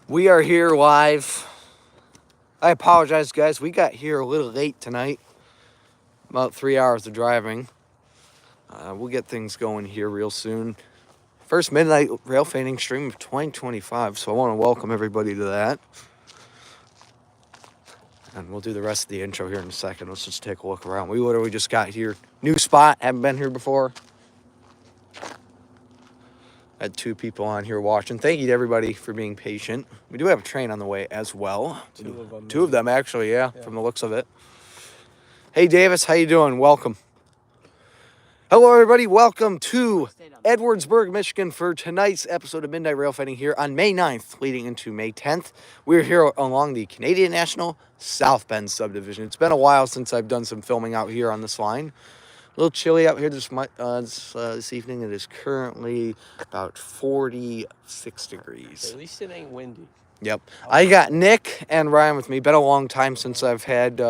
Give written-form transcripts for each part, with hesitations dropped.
We are here live. I apologize, guys. We got here a little late tonight. About 3 hours of driving. We'll get things going here real soon. First Midnight Railfanning stream of 2025, so I want to welcome everybody to that. And we'll do the rest of the intro here in a second. Let's just take a look around. We literally just got here. New spot, haven't been here before. Had 2 people on here watching. Thank you to everybody for being patient. We do have a train on the way as well. Two of them actually, yeah, from the looks of it. Hey Davis, how you doing? Welcome. Hello everybody, welcome to Edwardsburg, Michigan for tonight's episode of Midnight Railfanning here on May 9th, leading into May 10th. We're here along the Canadian National South Bend subdivision. It's been a while since I've done some filming out here on this line. A little chilly out here this evening. It is currently about 46 degrees. At least it ain't windy. Yep. I got Nick and Ryan with me. Been a long time since I've had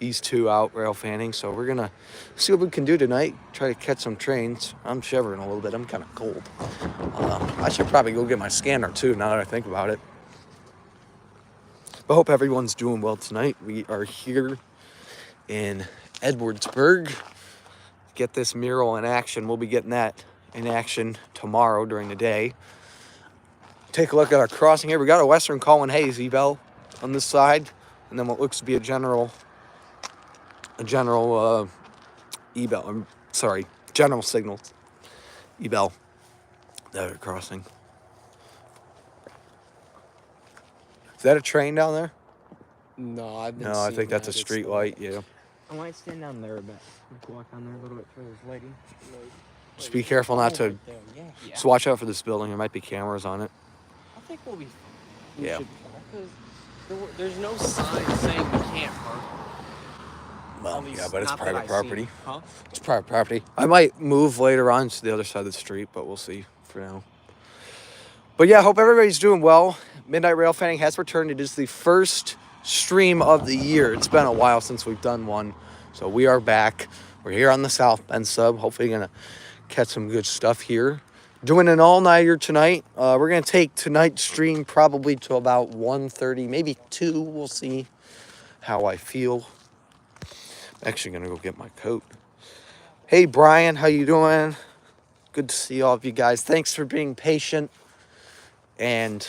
these two out rail fanning, so we're going to see what we can do tonight. Try to catch some trains. I'm shivering a little bit. I'm kind of cold. I should probably go get my scanner too now that I think about it. But hope everyone's doing well tonight. We are here in Edwardsburg. Get this mural in action. We'll be getting that in action tomorrow during the day. Take a look at our crossing here. We got a Western Colin Hayes E-Bell on this side, and then what looks to be a general E-Bell. General signal E-Bell that are crossing. Is that a train down there? No, I think that's a street light. Yeah. I might stand down there a bit. Walk down there a little bit for this lady. Just be careful not to. Just watch out for this building. There might be cameras on it. I think we'll be. Yeah. There's no sign saying we can't park. Well, yeah, but it's private property. Huh? It's private property. I might move later on to the other side of the street, but we'll see for now. But yeah, hope everybody's doing well. Midnight Railfanning has returned. It is the first stream of the year. It's been a while since we've done one, so we are back. We're here on the South Bend sub. Hopefully gonna catch some good stuff here. Doing an all-nighter tonight. We're gonna take tonight's stream probably to about 1:30, maybe 2. We'll see how I feel. I'm actually gonna go get my coat. Hey Brian, how you doing? Good to see all of you guys. Thanks for being patient and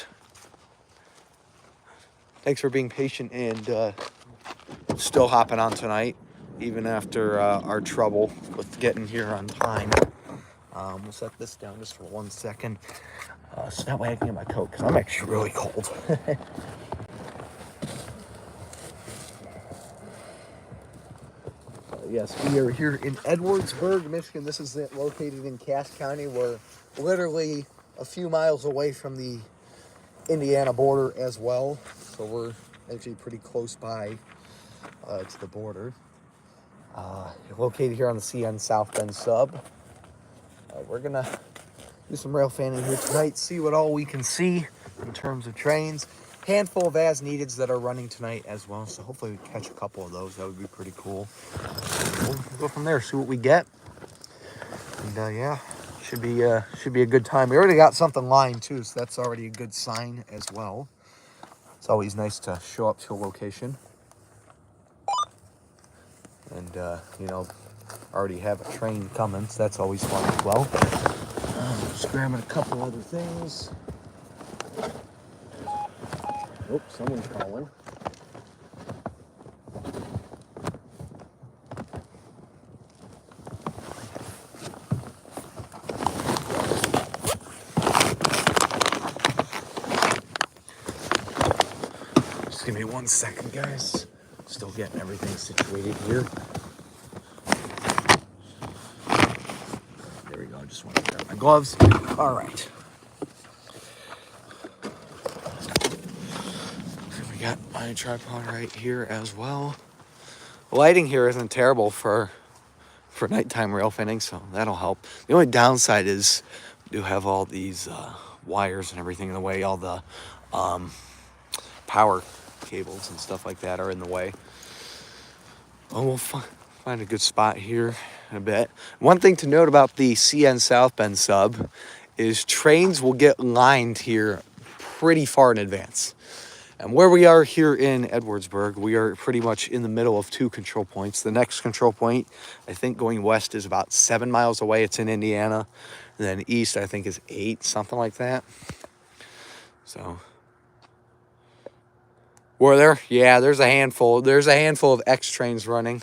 still hopping on tonight, even after our trouble with getting here on time. We'll set this down just for 1 second. So that way I can get my coat, because I'm actually really cold. Yes, we are here in Edwardsburg, Michigan. This is located in Cass County. We're literally a few miles away from the Indiana border as well. So we're actually pretty close by to the border. Located here on the CN South Bend sub. We're going to do some rail fanning here tonight, see what all we can see in terms of trains. Handful of as-neededs that are running tonight as well, so hopefully we catch a couple of those. That would be pretty cool. We'll go from there, see what we get. And yeah, should be a good time. We already got something lined too, so that's already a good sign as well. It's always nice to show up to a location and already have a train coming, so that's always fun as well. Just grabbing a couple other things. Oh, someone's calling. Just give me 1 second, guys. Still getting everything situated here. There we go. I just want to grab my gloves. All right. Got my tripod right here as well. The lighting here isn't terrible for nighttime rail fanning, so that'll help. The only downside is we do have all these wires and everything in the way. All the power cables and stuff like that are in the way. Well, we'll find a good spot here in a bit. One thing to note about the CN South Bend sub is trains will get lined here pretty far in advance. And where we are here in Edwardsburg, we are pretty much in the middle of 2 control points. The next control point, I think going west, is about 7 miles away. It's in Indiana. And then east, I think, is 8, something like that. So, were there? Yeah, there's a handful. There's a handful of X trains running.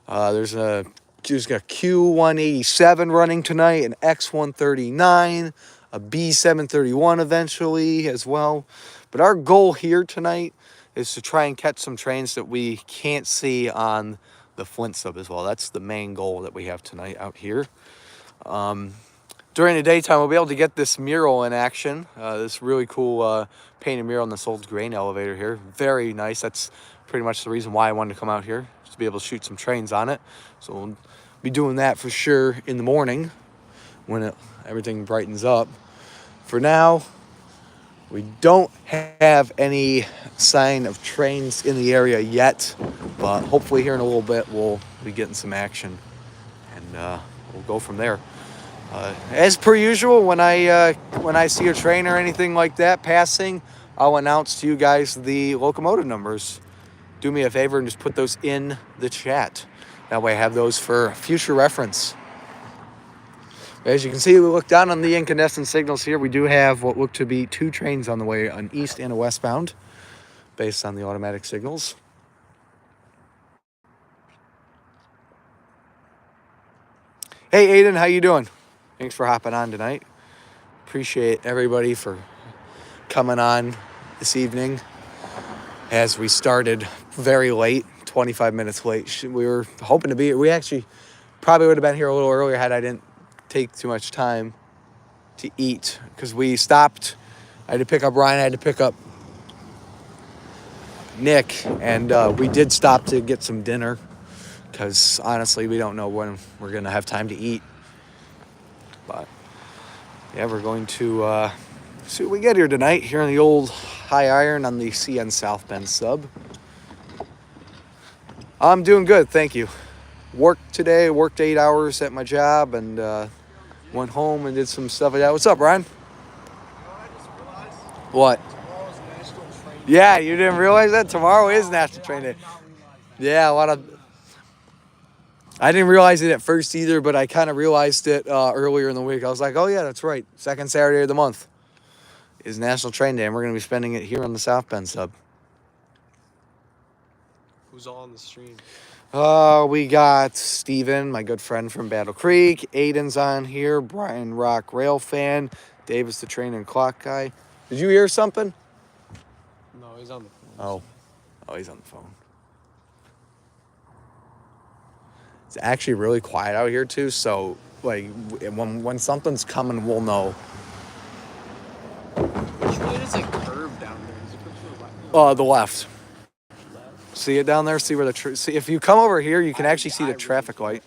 There's a Q187 running tonight, an X139, a B731 eventually as well. But our goal here tonight is to try and catch some trains that we can't see on the Flint sub as well. That's the main goal that we have tonight out here. During the daytime, we'll be able to get this mural in action. This really cool painted mural on this old grain elevator here. Very nice. That's pretty much the reason why I wanted to come out here, to be able to shoot some trains on it. So we'll be doing that for sure in the morning when everything brightens up. For now, we don't have any sign of trains in the area yet, but hopefully here in a little bit we'll be getting some action, and we'll go from there. As per usual, when I see a train or anything like that passing, I'll announce to you guys the locomotive numbers. Do me a favor and just put those in the chat. That way I have those for future reference. As you can see, we look down on the incandescent signals here. We do have what look to be 2 trains on the way, an east and a westbound, based on the automatic signals. Hey, Aiden, how you doing? Thanks for hopping on tonight. Appreciate everybody for coming on this evening as we started very late, 25 minutes late. We were hoping to be, we actually probably would have been here a little earlier had I didn't take too much time to eat, because we stopped. I had to pick up Ryan, I had to pick up Nick, and we did stop to get some dinner, because honestly we don't know when we're gonna have time to eat. But yeah, we're going to see what we get here tonight here in the old High Iron on the CN South Bend sub. I'm doing good, thank you. Worked today, worked 8 hours at my job, and went home and did some stuff like that. What's up, Ryan? You know what I just realized? What? Tomorrow's National Train Day. Yeah, you didn't realize that? Tomorrow is National Train Day. I did not realize that. Yeah, a lot of... I didn't realize it at first either, but I kind of realized it earlier in the week. I was like, oh yeah, that's right. Second Saturday of the month is National Train Day, and we're going to be spending it here on the South Bend sub. Who's all on the stream? We got Steven, my good friend from Battle Creek. Aiden's on here. Brian Rock Railfan. Davis the Train and Clock Guy. Did you hear something? No, he's on the phone. Oh, he's on the phone. It's actually really quiet out here too, so like when something's coming, we'll know. Which way does it curve down there? Is it curve to the left? The left. See it down there? See where see if you come over here, you can actually see the traffic light.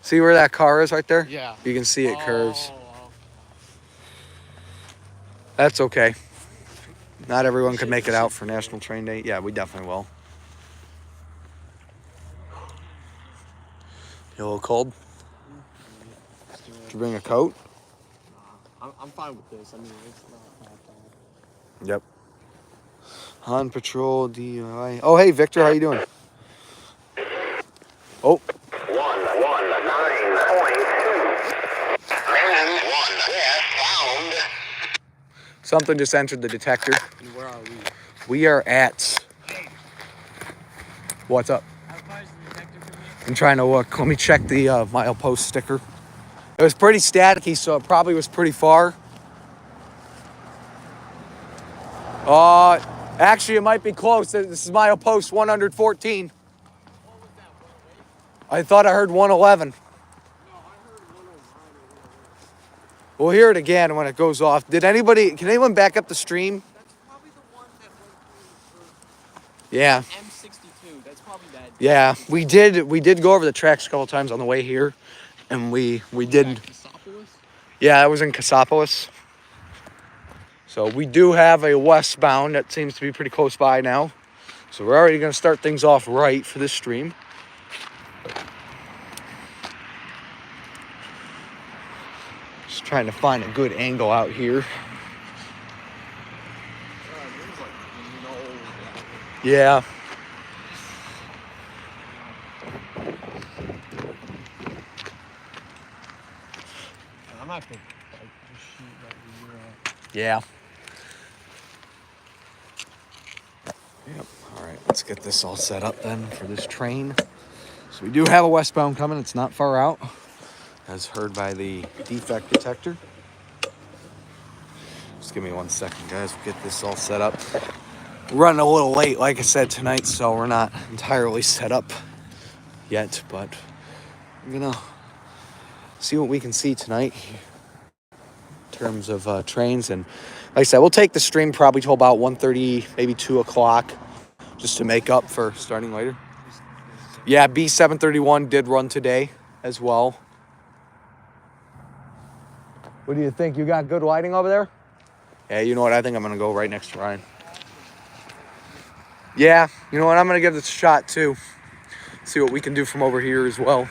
See where that car is right there? Yeah. You can see it curves. Oh. That's okay. Not everyone can make it out for National Train Day. Yeah, we definitely will. You a little cold? Did you bring a coat? I'm fine with this. I mean, it's not bad. Yep. On patrol, DUI. Oh, hey, Victor, how you doing? Oh. 119.2. Man 1 found. Something just entered the detector. And where are we? We are at... What's up? How far is the detector from here? I'm trying to look. Let me check the milepost sticker. It was pretty staticky, so it probably was pretty far. Actually, it might be close. This is milepost 114. What was that, 108? I thought I heard 111. No, I heard 109 or 108. We'll hear it again when it goes off. Can anyone back up the stream? That's probably the one that went through Yeah. M62. That's probably that. Yeah, we did go over the tracks a couple times on the way here, and we did. Cassopolis? Yeah, that was in Cassopolis. So we do have a westbound that seems to be pretty close by now. So we're already going to start things off right for this stream. Just trying to find a good angle out here. Yeah. I'm not gonna like just shoot like Yeah. Yep. All right, let's get this all set up then for this train. So we do have a westbound coming. It's not far out, as heard by the defect detector. Just give me 1 second, guys. We'll get this all set up. We're running a little late, like I said, tonight, so we're not entirely set up yet, but we're gonna see what we can see tonight in terms of trains. And like I said, we'll take the stream probably till about 1:30, maybe 2 o'clock, just to make up for starting later. Yeah, B731 did run today as well. What do you think? You got good lighting over there? Yeah, you know what? I think I'm going to go right next to Ryan. Yeah, you know what? I'm going to give this a shot too. See what we can do from over here as well.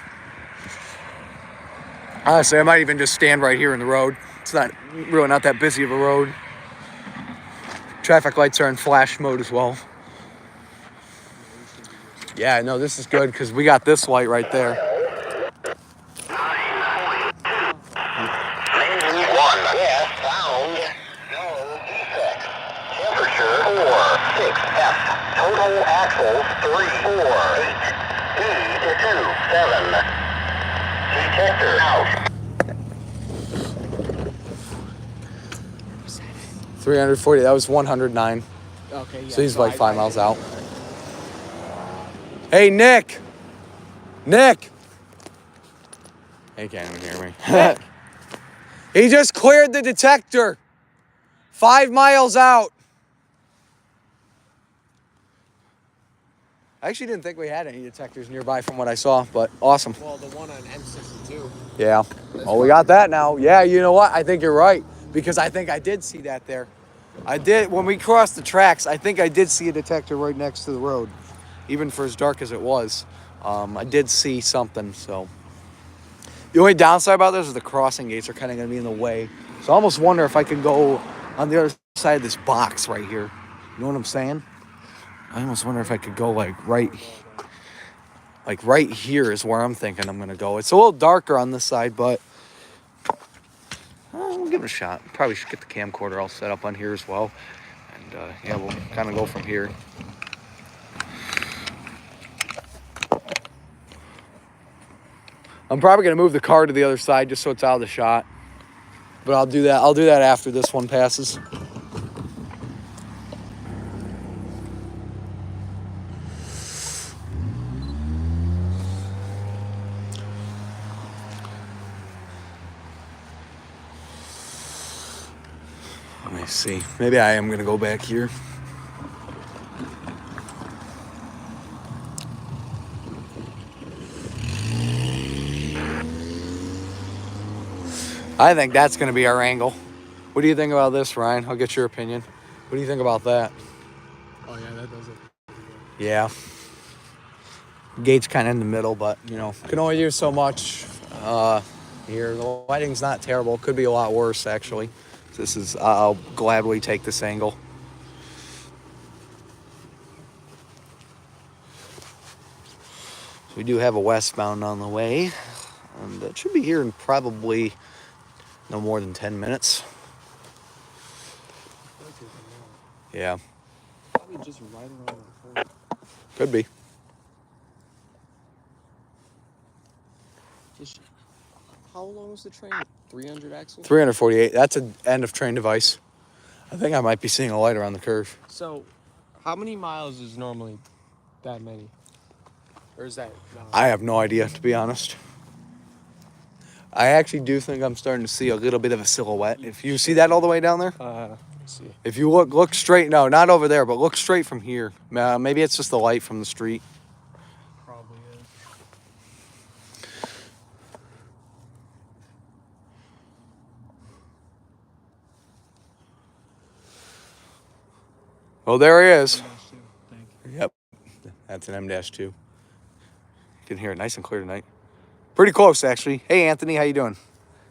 Honestly, I might even just stand right here in the road. It's really not that busy of a road. Traffic lights are in flash mode as well. Yeah, no, this is good because we got this light right there. Engine 1, westbound. No defects. Temperature 4.6F. Total axles 3.48. Speed 2.7. Detector out. 340, that was 109. Okay, yeah. So he's like 5 miles out. Hey, Nick! Nick! He can't even hear me. He just cleared the detector. 5 miles out. I actually didn't think we had any detectors nearby from what I saw, but awesome. Well, the one on M62. Yeah. Oh, we got that now. Yeah, you know what? I think you're right, because I think I did see that there. I did. When we crossed the tracks, I think I did see a detector right next to the road, even for as dark as it was. I did see something, so. The only downside about this is the crossing gates are kind of going to be in the way. So I almost wonder if I could go on the other side of this box right here. You know what I'm saying? I almost wonder if I could go like right here is where I'm thinking I'm going to go. It's a little darker on this side, but we'll give it a shot. Probably should get the camcorder all set up on here as well. And yeah, we'll kind of go from here. I'm probably going to move the car to the other side just so it's out of the shot. But I'll do that. I'll do that after this one passes. Let me see. Maybe I am going to go back here. I think that's going to be our angle. What do you think about this, Ryan? I'll get your opinion. What do you think about that? Oh, yeah, that does it. Yeah. Gate's kind of in the middle, but, you know, can only do so much here. The lighting's not terrible. Could be a lot worse, actually. This is, I'll gladly take this angle. So we do have a westbound on the way. And it should be here in probably no more than 10 minutes. Yeah. Probably just right around the corner. Could be. Just, how long was the train? 300 axle? 348. That's an end of train device. I think I might be seeing a light around the curve. So, how many miles is normally that many? Or is that? I have no idea, to be honest. I actually do think I'm starting to see a little bit of a silhouette. If you see that all the way down there? Let's see. If you look straight, no, not over there, but look straight from here. Maybe it's just the light from the street. Probably is. Oh, there he is. Thank you. Yep. That's an M-2. You can hear it nice and clear tonight. Pretty close, actually. Hey, Anthony, how you doing?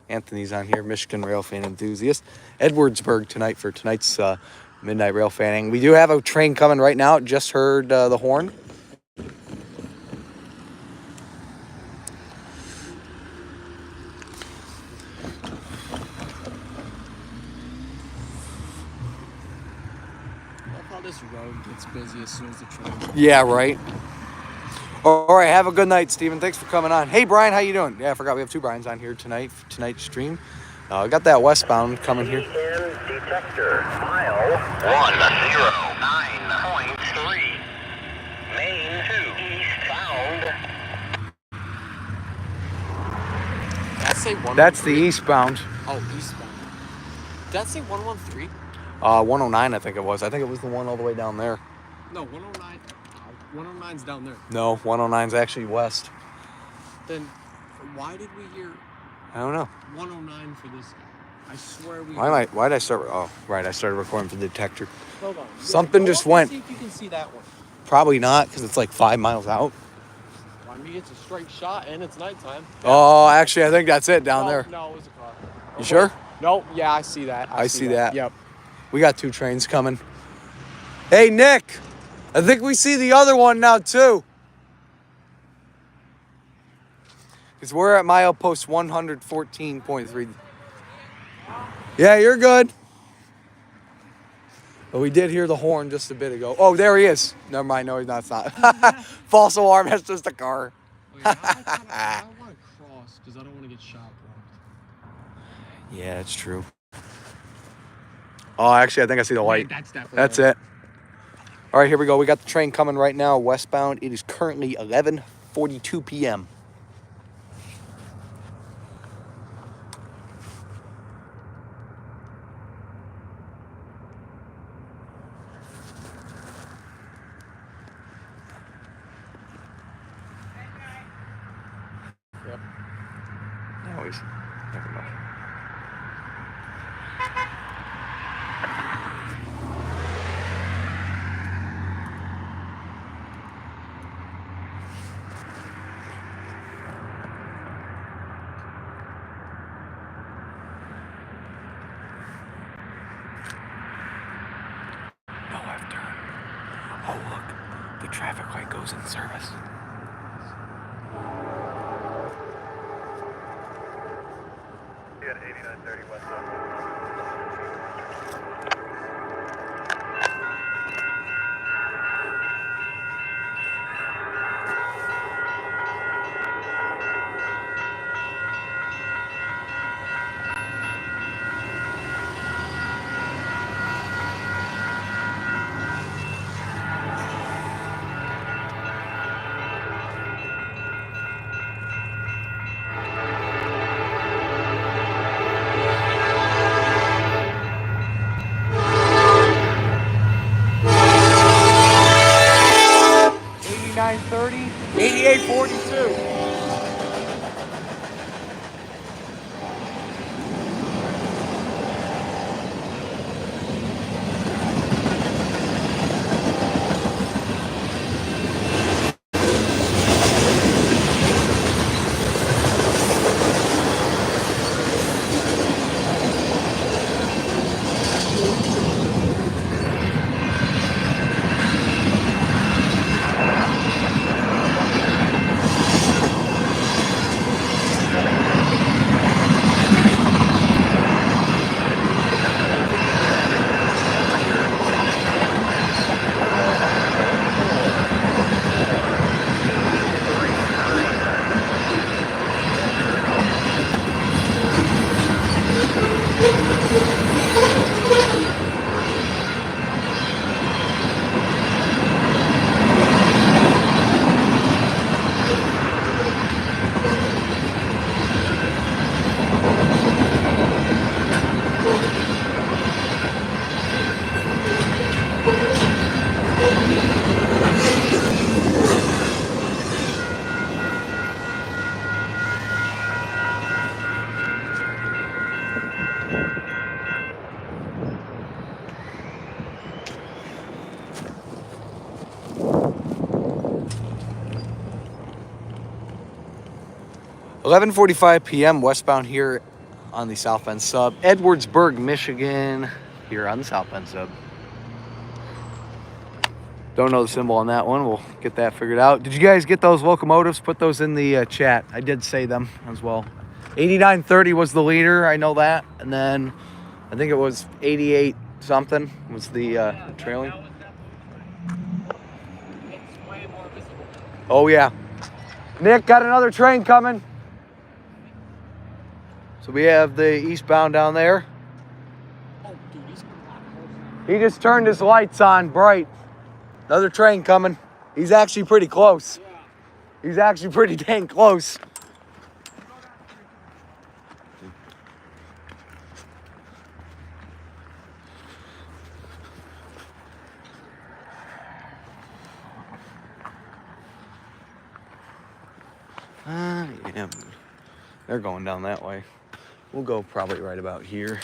Anthony's on here, Michigan Railfan enthusiast. Edwardsburg tonight for tonight's Midnight Railfanning. We do have a train coming right now. Just heard the horn. I love how this road gets busy as soon as the train. Yeah, right. All right, have a good night, Steven. Thanks for coming on. Hey, Brian, how you doing? Yeah, I forgot we have 2 Brians on here tonight for tonight's stream. I got that westbound coming here. Detector, mile 109.3. Main 2, eastbound. Did I say 113? That's the eastbound. Oh, eastbound. Did I say 113? 109, I think it was. I think it was the one all the way down there. No, 109. 109's down there. No, 109's actually west. Then why did we hear I don't know. 109 for this guy? I swear we. Why did I start? Oh, right. I started recording for the detector. Hold on. Something just went. See if you can see that one. Probably not, because it's like 5 miles out. I mean, it's a straight shot and it's nighttime. Oh, actually, I think that's it down there. No, it was a car. You sure? No, yeah, I see that. I see that. Yep. We got 2 trains coming. Hey, Nick. I think we see the other one now, too. Because we're at milepost 114.3. Yeah, you're good. But we did hear the horn just a bit ago. Oh, there he is. Never mind. No, he's not. It's not. False alarm. That's just a car. Oh, yeah, I want to cross because I don't want to get shot blocked. Yeah, that's true. Oh, actually, I think I see the light. That's definitely. That's it. All right, here we go. We got the train coming right now, westbound. It is currently 11:42 p.m. Yep. No, he's never mind. No left turn. Oh, look. The traffic light goes in service. At 8930 west. $89.30, $88.42. $11:45 p.m. westbound here on the South Bend sub. Edwardsburg, Michigan, here on the South Bend sub. Don't know the symbol on that one. We'll get that figured out. Did you guys get those locomotives? Put those in the chat. I did say them as well. 8930 was the leader. I know that. And then I think it was 88 something was the trailing. It's way more visible. Oh, yeah. Nick, got another train coming. So we have the eastbound down there. Oh, dude, he's He just turned his lights on bright. Another train coming. He's actually pretty close. yeah. He's actually pretty dang close. Yeah. They're going down that way. We'll go probably right about here.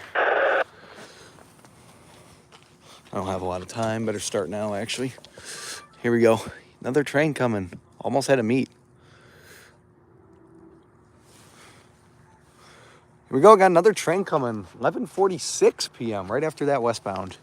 I don't have a lot of time. Better start now, actually. Here we go. Another train coming. Almost had a meet. Here we go. Got another train coming. 11:46 p.m. right after that westbound.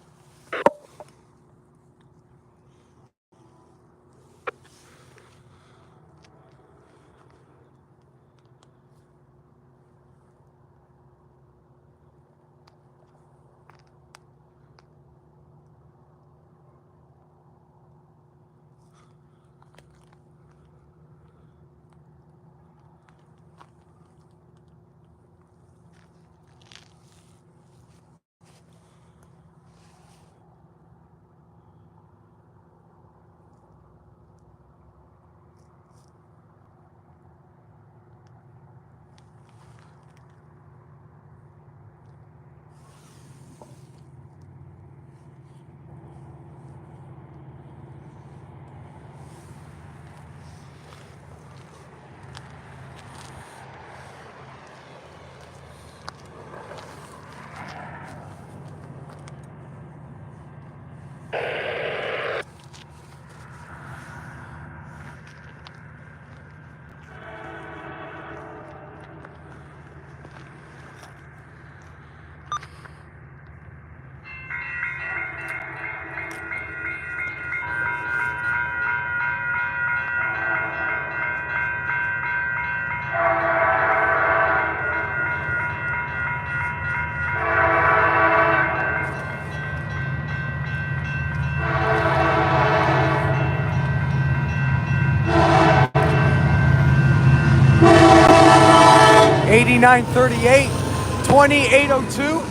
$89.38, 2802.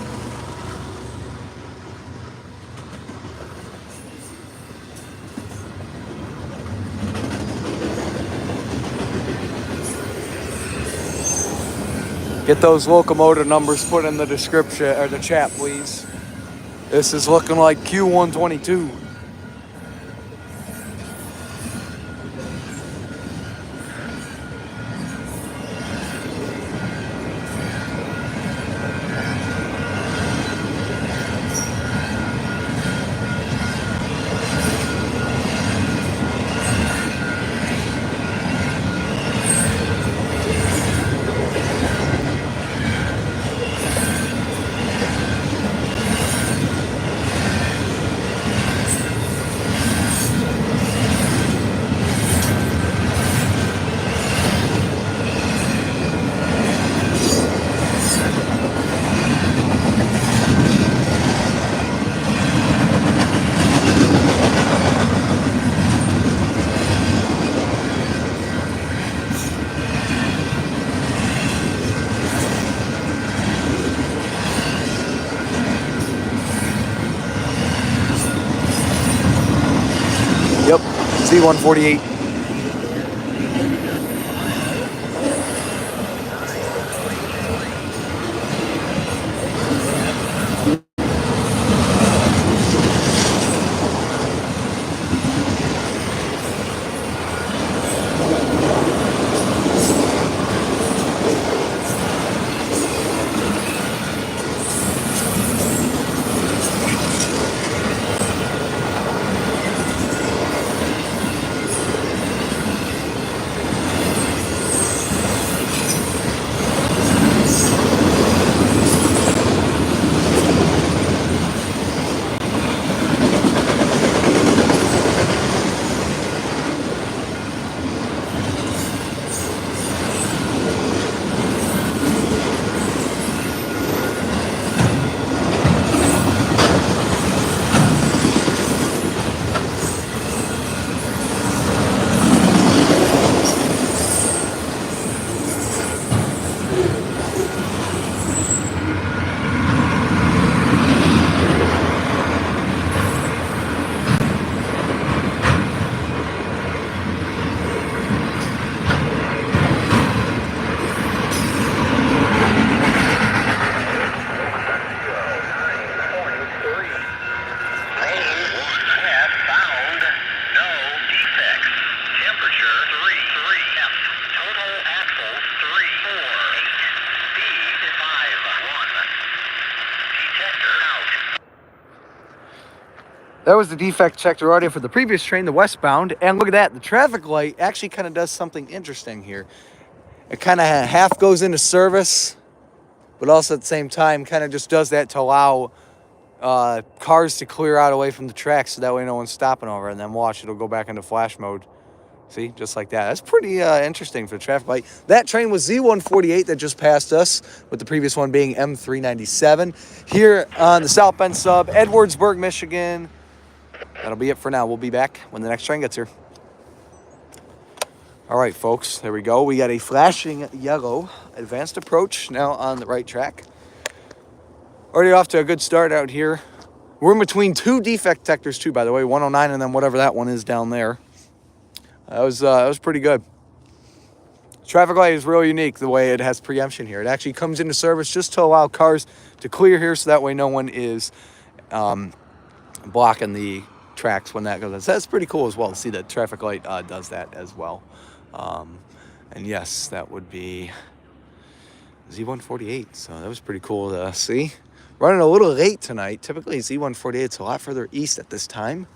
Get those locomotive numbers put in the description or the chat, please. This is looking like Q122. Yep, Z148. That was the defect checker audio for the previous train, the westbound. And look at that. The traffic light actually kind of does something interesting here. It kind of half goes into service, but also at the same time kind of just does that to allow cars to clear out away from the tracks so that way no one's stopping over. And then watch, it'll go back into flash mode. See, just like that. That's pretty interesting for the traffic light. That train was Z148 that just passed us, with the previous one being M397. Here on the South Bend sub, Edwardsburg, Michigan. That'll be it for now. We'll be back when the next train gets here. All right, folks, there we go. We got a flashing yellow advanced approach now on the right track. Already off to a good start out here. We're in between two defect detectors too, by the way, 109 and then whatever that one is down there. That was pretty good. Traffic light is real unique the way it has preemption here. It actually comes into service just to allow cars to clear here so that way no one is blocking the tracks when that goes. That's pretty cool as well to see that traffic light does that as well. And yes, that would be Z148. So that was pretty cool to see. Running a little late tonight. Typically Z148 is a lot further east at this time.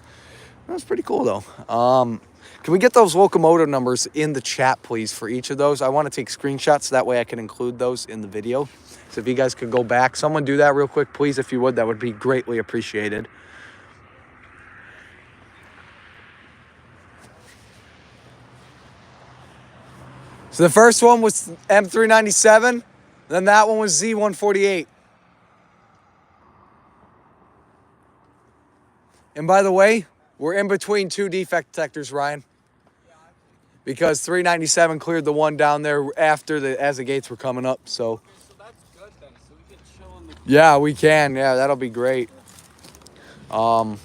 That was pretty cool though. Can we get those locomotive numbers in the chat, please, for each of those? I want to take screenshots so that way I can include those in the video. So if you guys could go back, someone do that real quick, please, if you would. That would be greatly appreciated. So the first one was M397, then that one was Z148. And by the way, we're in between two defect detectors, Ryan. Because 397 cleared the one down there after as the gates were coming up. So that's good then. So we can chill in the... Yeah, we can. Yeah, that'll be great. So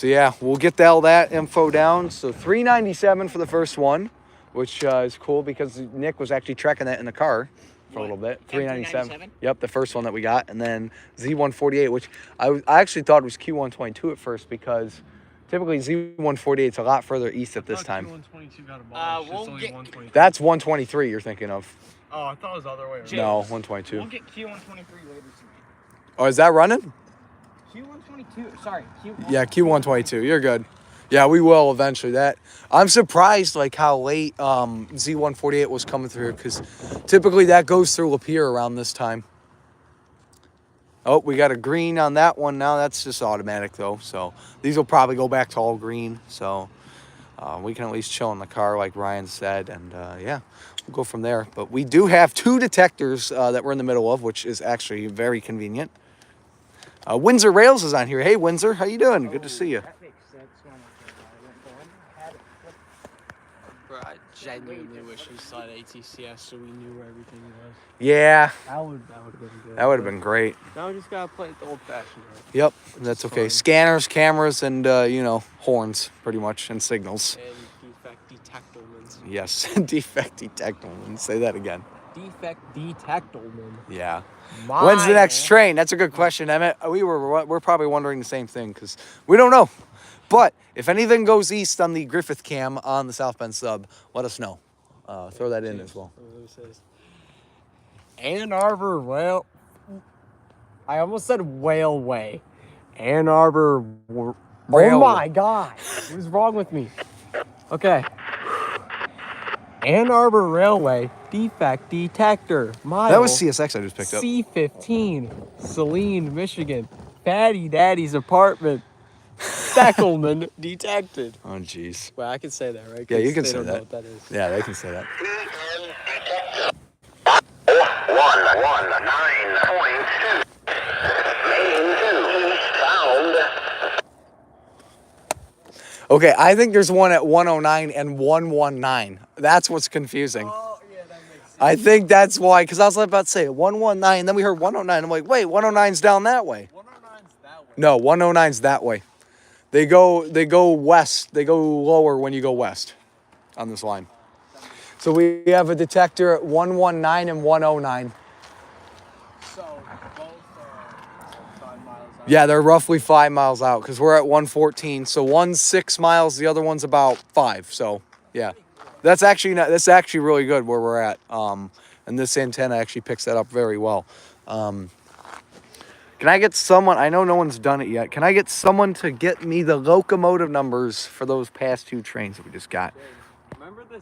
yeah, we'll get all that info down. So 397 for the first one, which is cool because Nick was actually tracking that in the car for a little bit. 397. Yep, the first one that we got. And then Z148, which I actually thought was Q122 at first because typically Z148 is a lot further east at this time. Q122 got abolished. It's only 123. That's 123 you're thinking of. Oh, I thought it was the other way around. No, 122. We'll get Q123 later tonight. Oh, is that running? Q122. Sorry, Q1. Yeah, Q122. You're good. Yeah, we will eventually. I'm surprised like how late Z148 was coming through because typically that goes through Lapeer around this time. Oh, we got a green on that one now. That's just automatic though. So these will probably go back to all green. So we can at least chill in the car like Ryan said. And yeah, we'll go from there. But we do have two detectors that we're in the middle of, which is actually very convenient. Windsor Rails is on here. Hey, Windsor, how you doing? Good to see you. That makes sense when I had it flipped. Bro, I genuinely wish we saw ATCS so we knew where everything was. Yeah, That would have been good. that would have been great. Now we just gotta play it the old-fashioned way. Yep, that's okay. fun. Scanners, cameras, and, horns, pretty much, and signals. And defect detectments. Yes, defect detectable. Say that again. Defect detectable. Yeah. When's the next train? That's a good question, Emmett. We're probably wondering the same thing because we don't know. But if anything goes east on the Griffith cam on the South Bend sub, let us know. Throw that in as well. Ann Arbor Rail. I almost said Railway. Ann Arbor. Oh my God. What is wrong with me? Okay. Ann Arbor Railway defect detector. Mile That was CSX I just picked up. C15, Saline, Michigan. Patty Daddy's apartment. Stackelman detected. Oh, jeez. Well, I can say that, right? Yeah, you can they say don't know that. what that is. Yeah, they can say that. 119.2. Main 2 eastbound. Okay, I think there's one at 109 and 119. That's what's confusing. Oh, yeah, that makes sense. I think that's why, because I was about to say 119, then we heard 109. I'm like, wait, 109's down that way. 109's that way. No, 109's that way. They go west. They go lower when you go west on this line. So we have a detector at 119 and 109. So both are 5 miles out. Yeah, they're roughly 5 miles out because we're at 114. So one's 6 miles, the other one's about 5. So yeah, that's actually really good where we're at. And this antenna actually picks that up very well. Can I get someone? I know no one's done it yet. Can I get someone to get me the locomotive numbers for those past 2 trains that we just got? Remember the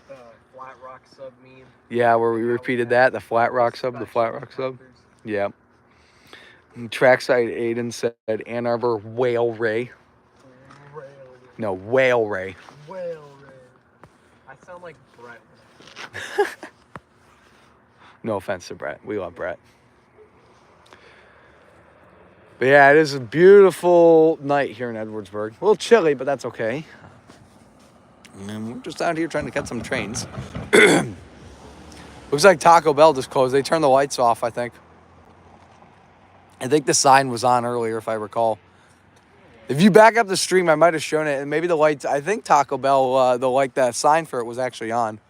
the Flat Rock sub meme? Yeah, where we repeated that. The Flat Rock sub. The Flat Rock sub. Yeah. And Trackside Aiden said Ann Arbor Whale Ray. No, Whale Ray. Whale Ray. I sound like Brett. No offense to Brett. We love Brett. But yeah, it is a beautiful night here in Edwardsburg. A little chilly, but that's okay. And we're just out here trying to catch some trains. Looks like Taco Bell just closed. They turned the lights off, I think. I think the sign was on earlier, if I recall. If you back up the stream, I might have shown it. And maybe the lights, I think Taco Bell, that sign for it was actually on.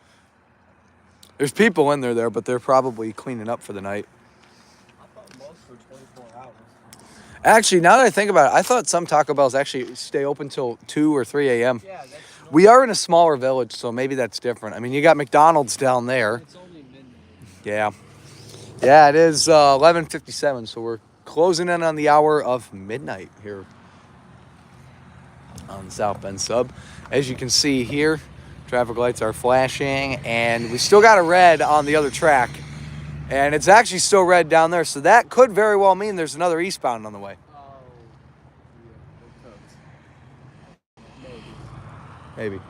There's people in there, but they're probably cleaning up for the night. I thought most were 24 hours. Actually, now that I think about it, I thought some Taco Bells actually stay open till 2 or 3 a.m. Yeah, that's We are in a smaller village, so maybe that's different. I mean, you got McDonald's down there. It's only midnight. Yeah. Yeah, it is 11:57, so we're closing in on the hour of midnight here on the South Bend sub. As you can see here, traffic lights are flashing, and we still got a red on the other track. And it's actually still red down there, so that could very well mean there's another eastbound on the way. Oh, yeah, they're cooked. Maybe. Do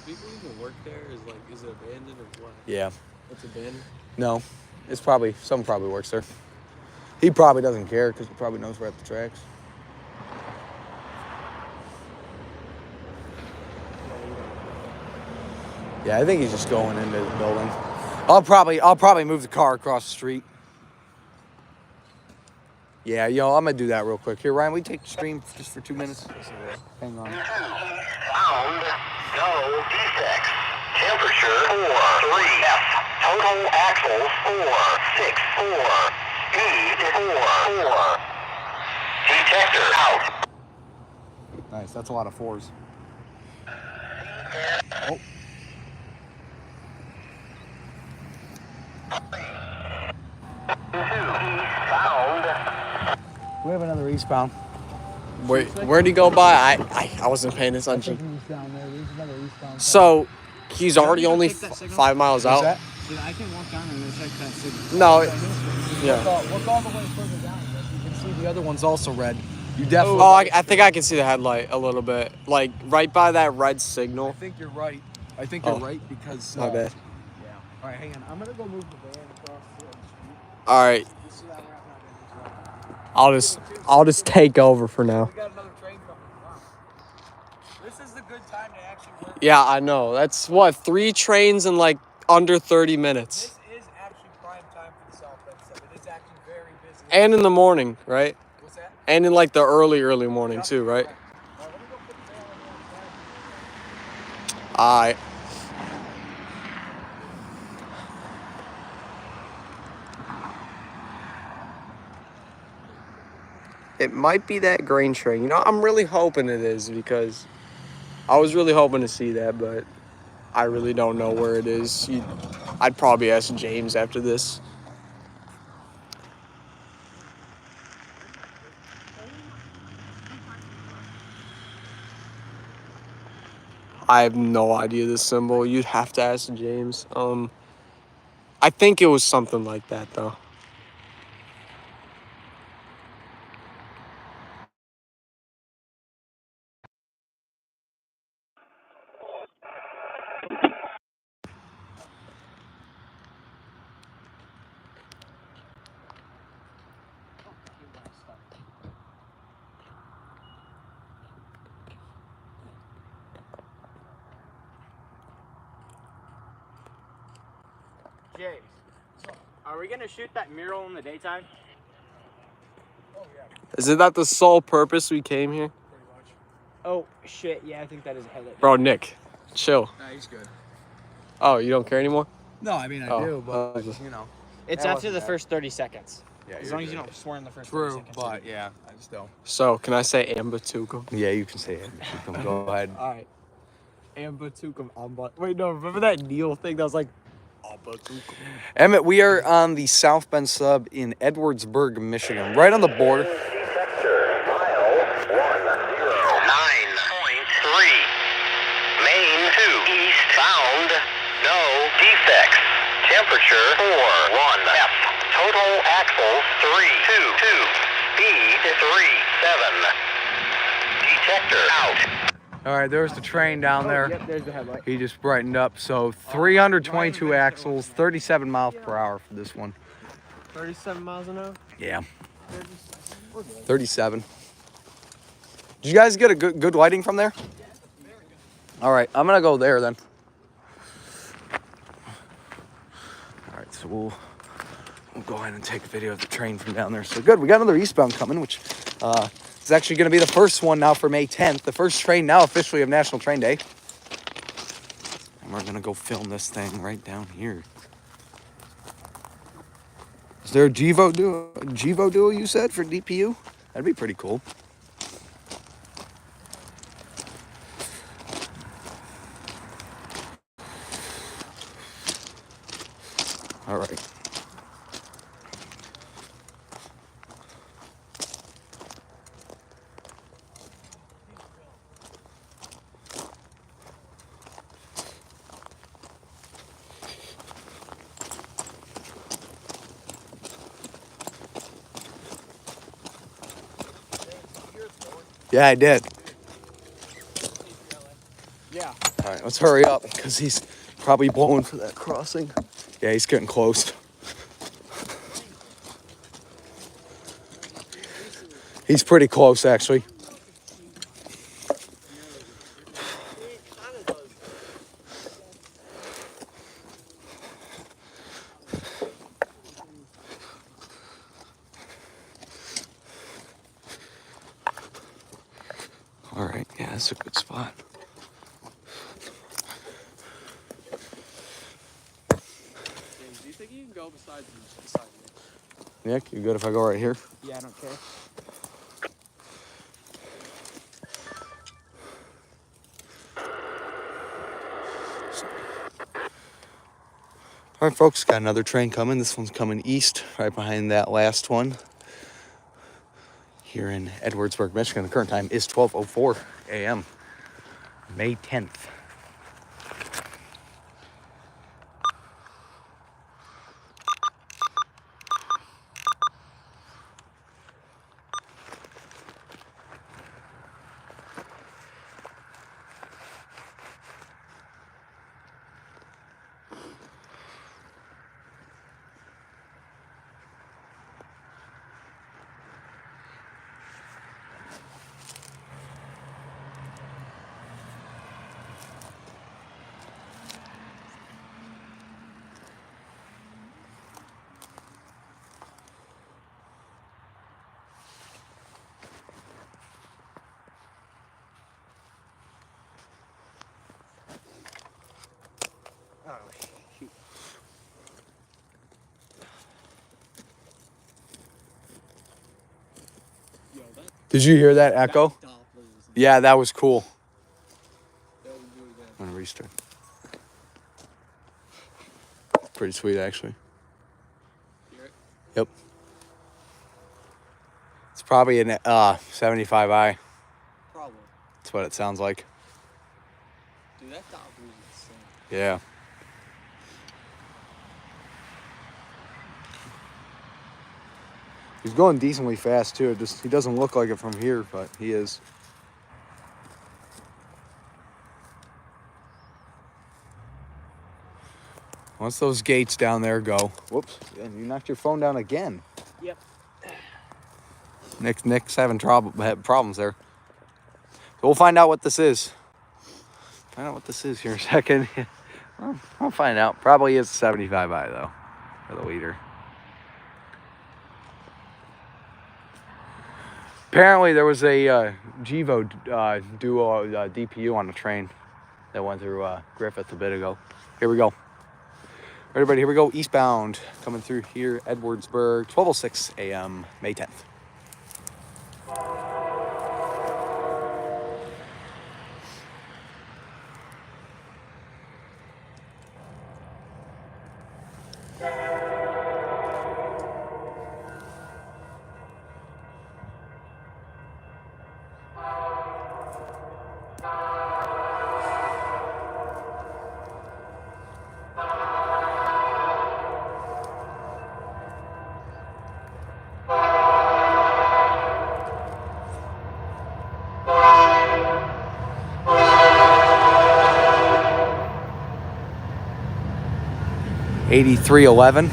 people even work there? Is it abandoned or what? Yeah. It's abandoned? No. It's probably, someone probably works there. He probably doesn't care because he probably knows we're at the tracks. Yeah, I think he's just going into the building. I'll probably move the car across the street. Yeah, I'm gonna do that real quick. Here, Ryan, we take the stream just for 2 minutes. Hang on. Found. No defects. Temperature 4.3 F. Total axles 4.64. Speed 4.4. Detector out. Nice, that's a lot of 4s. Oh. Found. We have another eastbound. Wait, where'd he go by? I wasn't paying attention. He's down there. There's another eastbound. So, he's already only 5 miles out? that? Dude, I can walk down and check that signal. No, yeah. Look all the way further down. You can see the other one's also red. You definitely. Oh, I think I can see the headlight a little bit. Like, right by that red I signal. think you're right. I think you're right because. My bad. Yeah. All right, hang on. I'm gonna go move the van across the street. Alright, Just so that we're not in as well. I'll just take over for now. We got another train coming. Wow. This is the good time to actually work. Yeah, I know. That's what, 3 trains in like under 30 minutes. This is actually prime time for the South Bend sub. It is actually very busy. And in the morning, right? What's that? And in like the early morning too, right? All right, let me go put the van on the other side. Alright. It might be that grain train. You know, I'm really hoping it is because I was really hoping to see that, but I really don't know where it is. I'd probably ask James after this. I have no idea the symbol. You'd have to ask James. I think it was something like that though. Jay, are we gonna shoot that mural in the daytime? Is it that the sole purpose we came here? Oh shit! Yeah, I think that is a headlight. Bro, Nick, chill. Nah, he's good. Oh, you don't care anymore? No, I mean I Oh, do, but just- you know. It's That after wasn't the bad. first 30 seconds. Yeah, As long as you don't swear in the first 30 True, seconds. but yeah, I just don't. So, can I say Ambatukum? Yeah, you can say it. Go ahead. Alright. Ambatukum. Wait, no, remember that Neil thing that was like, Emmett, we are on the South Bend sub in Edwardsburg, Michigan, right on the border. Detector, mile 10. 9.3. Main 2. Eastbound. No defects. Temperature 4.1 F. Total axles 3.22. Speed 3.7. Detector out. All right, there's the train down there. Yep, there's the headlight. He just brightened up. So 322 axles, 37 miles per hour for this one. 37 miles an hour? Yeah. 37. Did you guys get a good lighting from there? All right, I'm gonna go there then. All right, so we'll go ahead and take a video of the train from down there. So good, we got another eastbound coming, which is actually gonna be the first one now for May 10th. The first train now officially of National Train Day. And we're gonna go film this thing right down here. Is there a Gevo duo you said for DPU? That'd be pretty cool. All right. Yeah, I did. Yeah. All right, let's hurry up because he's probably blowing for that crossing. Yeah, he's getting close. He's pretty close, actually. All right, yeah, that's a good spot. James, do you think you can go beside me? Nick, you good if I go right here? Yeah, I don't care. All right, folks, got another train coming. This one's coming east, right behind that last one. Here in Edwardsburg, Michigan. The current time is 12:04 a.m., May 10th. Oh, shoot. Yo, that Did you hear that echo? Doppler was Yeah, that was cool. that was really good. I'm gonna restart. Pretty sweet, actually. Hear it? Yep. It's probably an 75i. Probably. That's what it sounds like. Dude, that Doppler was insane. Yeah. He's going decently fast too. He doesn't look like it from here, but he is. Once those gates down there go, whoops! And you knocked your phone down again. Yep. Nick's having problems there. So we'll find out what this is. Find out what this is here in a second. Well, I'll find out. Probably is 75i though, for the liter. Apparently there was a Gevo duo DPU on the train that went through Griffith a bit ago. Here we go. Everybody, here we go. Eastbound, coming through here, Edwardsburg, 12:06 a.m., May 10th. 8311.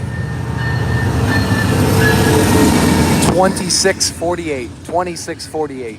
2648. 2648.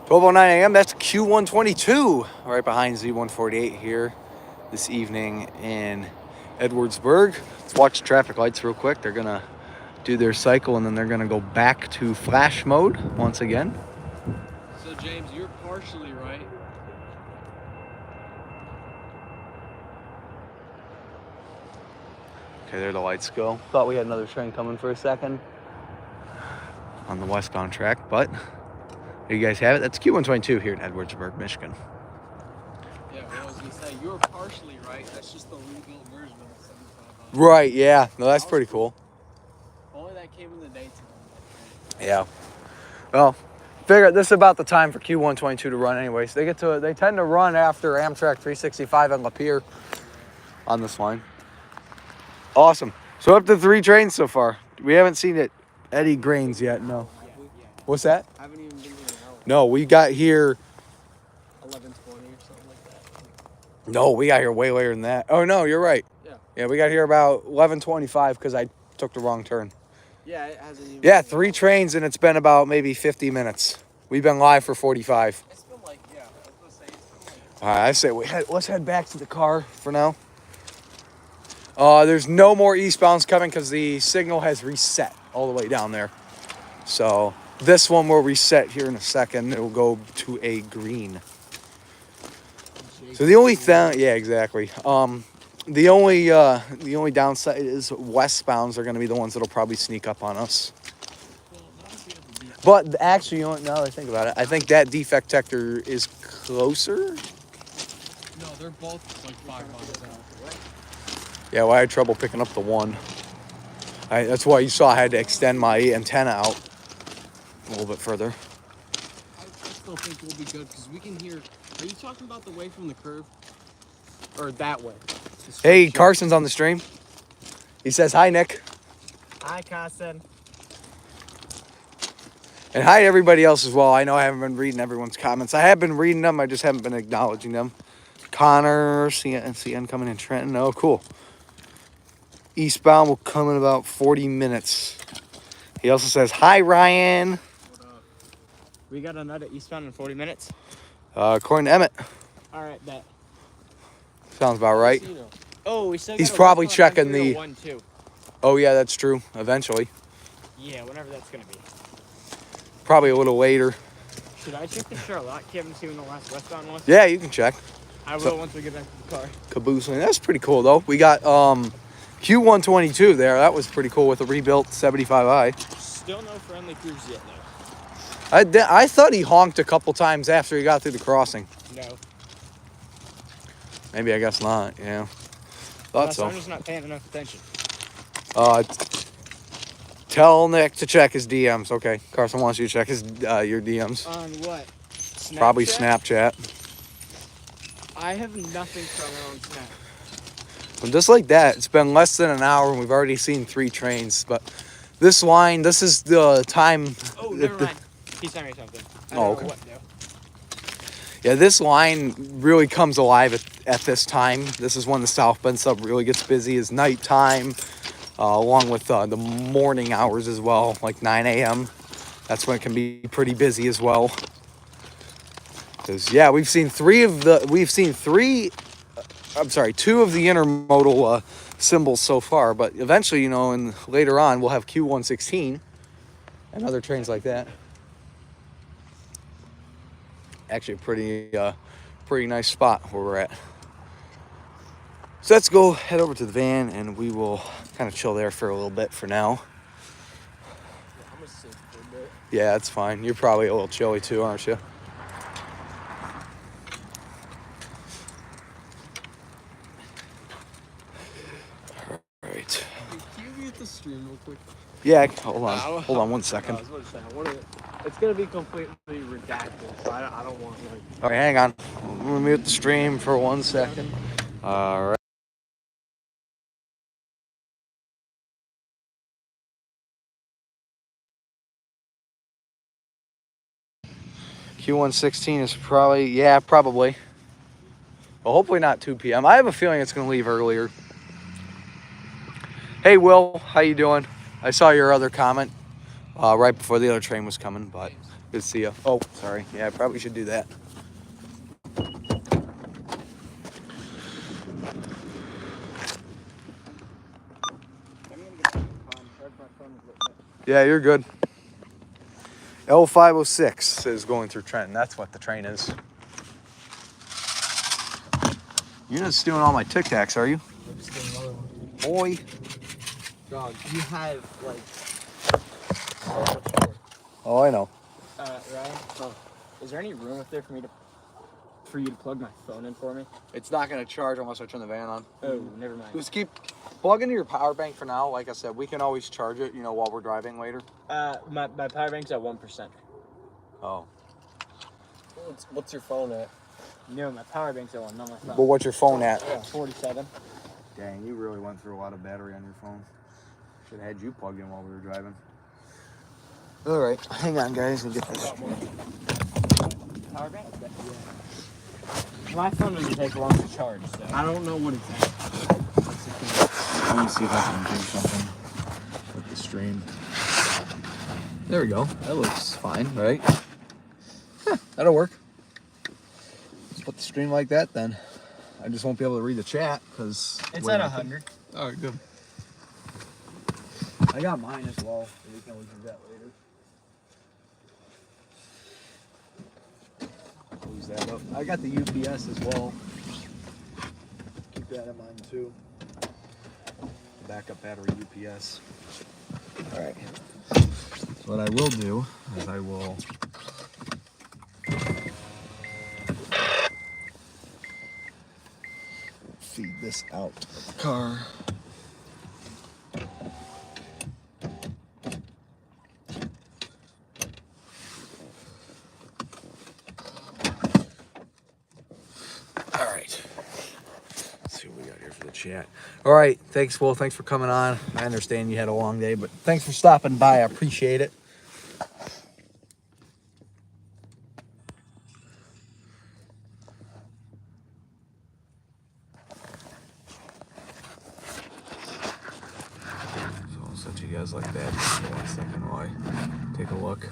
$12:09 a.m. That's Q122 right behind Z148 here this evening in Edwardsburg. Let's watch the traffic lights real quick. They're gonna do their cycle and then they're gonna go back to flash mode once again. So James, you're partially right. Okay, there the lights go. Thought we had another train coming for a second on the westbound track, but there you guys have it. That's Q122 here in Edwardsburg, Michigan. Yeah, well, I was gonna say you were partially right. That's just the rebuilt version of the 7500. Right, yeah. No, that's pretty cool. Only that came in the daytime. Yeah. Well, figure this is about the time for Q122 to run anyways. They tend to run after Amtrak 365 and Lapeer on this line. Awesome. So up to 3 trains so far. We haven't seen it Eddie Grains yet, no. What's that? I haven't even been here an hour. No, we got here 11:20 or something like that. No, we got here way later than that. Oh no, you're right. Yeah, we got here about 11:25 because I took the wrong turn. Yeah, it hasn't even. Yeah, 3 trains and it's been about maybe 50 minutes. We've been live for 45. It's been like, yeah, I was gonna say it's been like. All right, I say let's head back to the car for now. There's no more eastbounds coming because the signal has reset all the way down there. So this one will reset here in a second. It will go to a green. So the only thing, yeah, exactly. The only downside is westbounds are going to be the ones that'll probably sneak up on us. But actually, you know what, now that I think about it, I think that defect detector is closer. No, they're both like 5 miles out. Yeah, well, I had trouble picking up the one. That's why you saw I had to extend my antenna out a little bit further. I still think we'll be good because we can hear. Are you talking about the way from the curve? Or that way? Hey, Carson's on the stream. He says, hi, Nick. Hi, Carson. And hi to everybody else as well. I know I haven't been reading everyone's comments. I have been reading them. I just haven't been acknowledging them. Connor, CN coming in Trenton. Oh, cool. Eastbound will come in about 40 minutes. He also says, hi, Ryan. What up? We got another eastbound in 40 minutes. According to Emmett. All right, bet. Sounds about right. Oh, we still. He's got a probably westbound checking the. 1 too. Oh, yeah, that's true. Eventually. Yeah, whenever that's gonna be. Probably a little later. Should I check the Charlotte Kevin to see when the last westbound was? Yeah, you can check. I will once we get back to the car. Caboose lane. That's pretty cool though. We got Q122 there. That was pretty cool with a rebuilt 75i. Still no friendly crews yet though. I thought he honked a couple times after he got through the crossing. No. Maybe I guess not. Yeah. Thought Unless so. I'm just not paying enough attention. Tell Nick to check his DMs. Okay, Carson wants you to check his your DMs. On what? Snapchat? Probably Snapchat. I have nothing from her on Snap. But just like that, it's been less than an hour and we've already seen 3 trains. But this line, this is the time. Oh, never mind. He sent me something. I Oh, don't okay. know what though. Yeah, this line really comes alive at this time. This is when the South Bend sub really gets busy. Is nighttime, along with the morning hours as well, like 9 a.m. That's when it can be pretty busy as well. Because yeah, we've seen 2 of the intermodal symbols so far. But eventually, you know, and later on, we'll have Q116 and other trains like that. Actually, a pretty nice spot where we're at. So let's go head over to the van and we will kind of chill there for a little bit for now. I'm gonna sit for a bit. Yeah, that's fine. You're probably a little chilly too, aren't you? All right. Can you mute the stream real quick? Yeah, hold on 1 second. I was about to say, it's gonna be completely redacted, so I don't want like. All right, hang on. I'm gonna mute the stream for 1 second. All right. Q116 is probably. Well, hopefully not 2 p.m. I have a feeling it's gonna leave earlier. Hey, Will, how you doing? I saw your other comment right before the other train was coming, but good to see you. Oh, sorry. Yeah, I probably should do that. Yeah, you're good. L506 is going through Trenton. That's what the train is. You're not stealing all my Tic Tacs, are you? I'm just getting another one. Boy. Dog, you have like so much more. Oh, I know. Ryan, is there any room up there for you to plug my phone in for me? It's not going to charge unless I turn the van on. Oh, never mind. Just keep plugging your power bank for now. Like I said, we can always charge it, you know, while we're driving later. My power bank's at 1%. Oh. What's your phone at? No, my power bank's at 1, not my phone. But what's your phone at? Yeah, 47. Dang, you really went through a lot of battery on your phone. Should have had you plugged in while we were driving. All right, hang on, guys. We'll get this. Power bank? Yeah. My phone doesn't take long to charge, so. I don't know what it's at. Let me see if I can do something with the stream. There we go. That looks fine, right? Huh, that'll work. Let's put the stream like that then. I just won't be able to read the chat because It's at 100. All right, good. I got mine as well. So we can always do that later. Close that up. I got the UPS as well. Keep that in mind too. Backup battery UPS. All right. So what I will do is I will feed this out of the car. All right. Let's see what we got here for the chat. All right. Thanks, Will. Thanks for coming on. I understand you had a long day, but thanks for stopping by. I appreciate it. You guys like that? Just for 1 second while I take a look.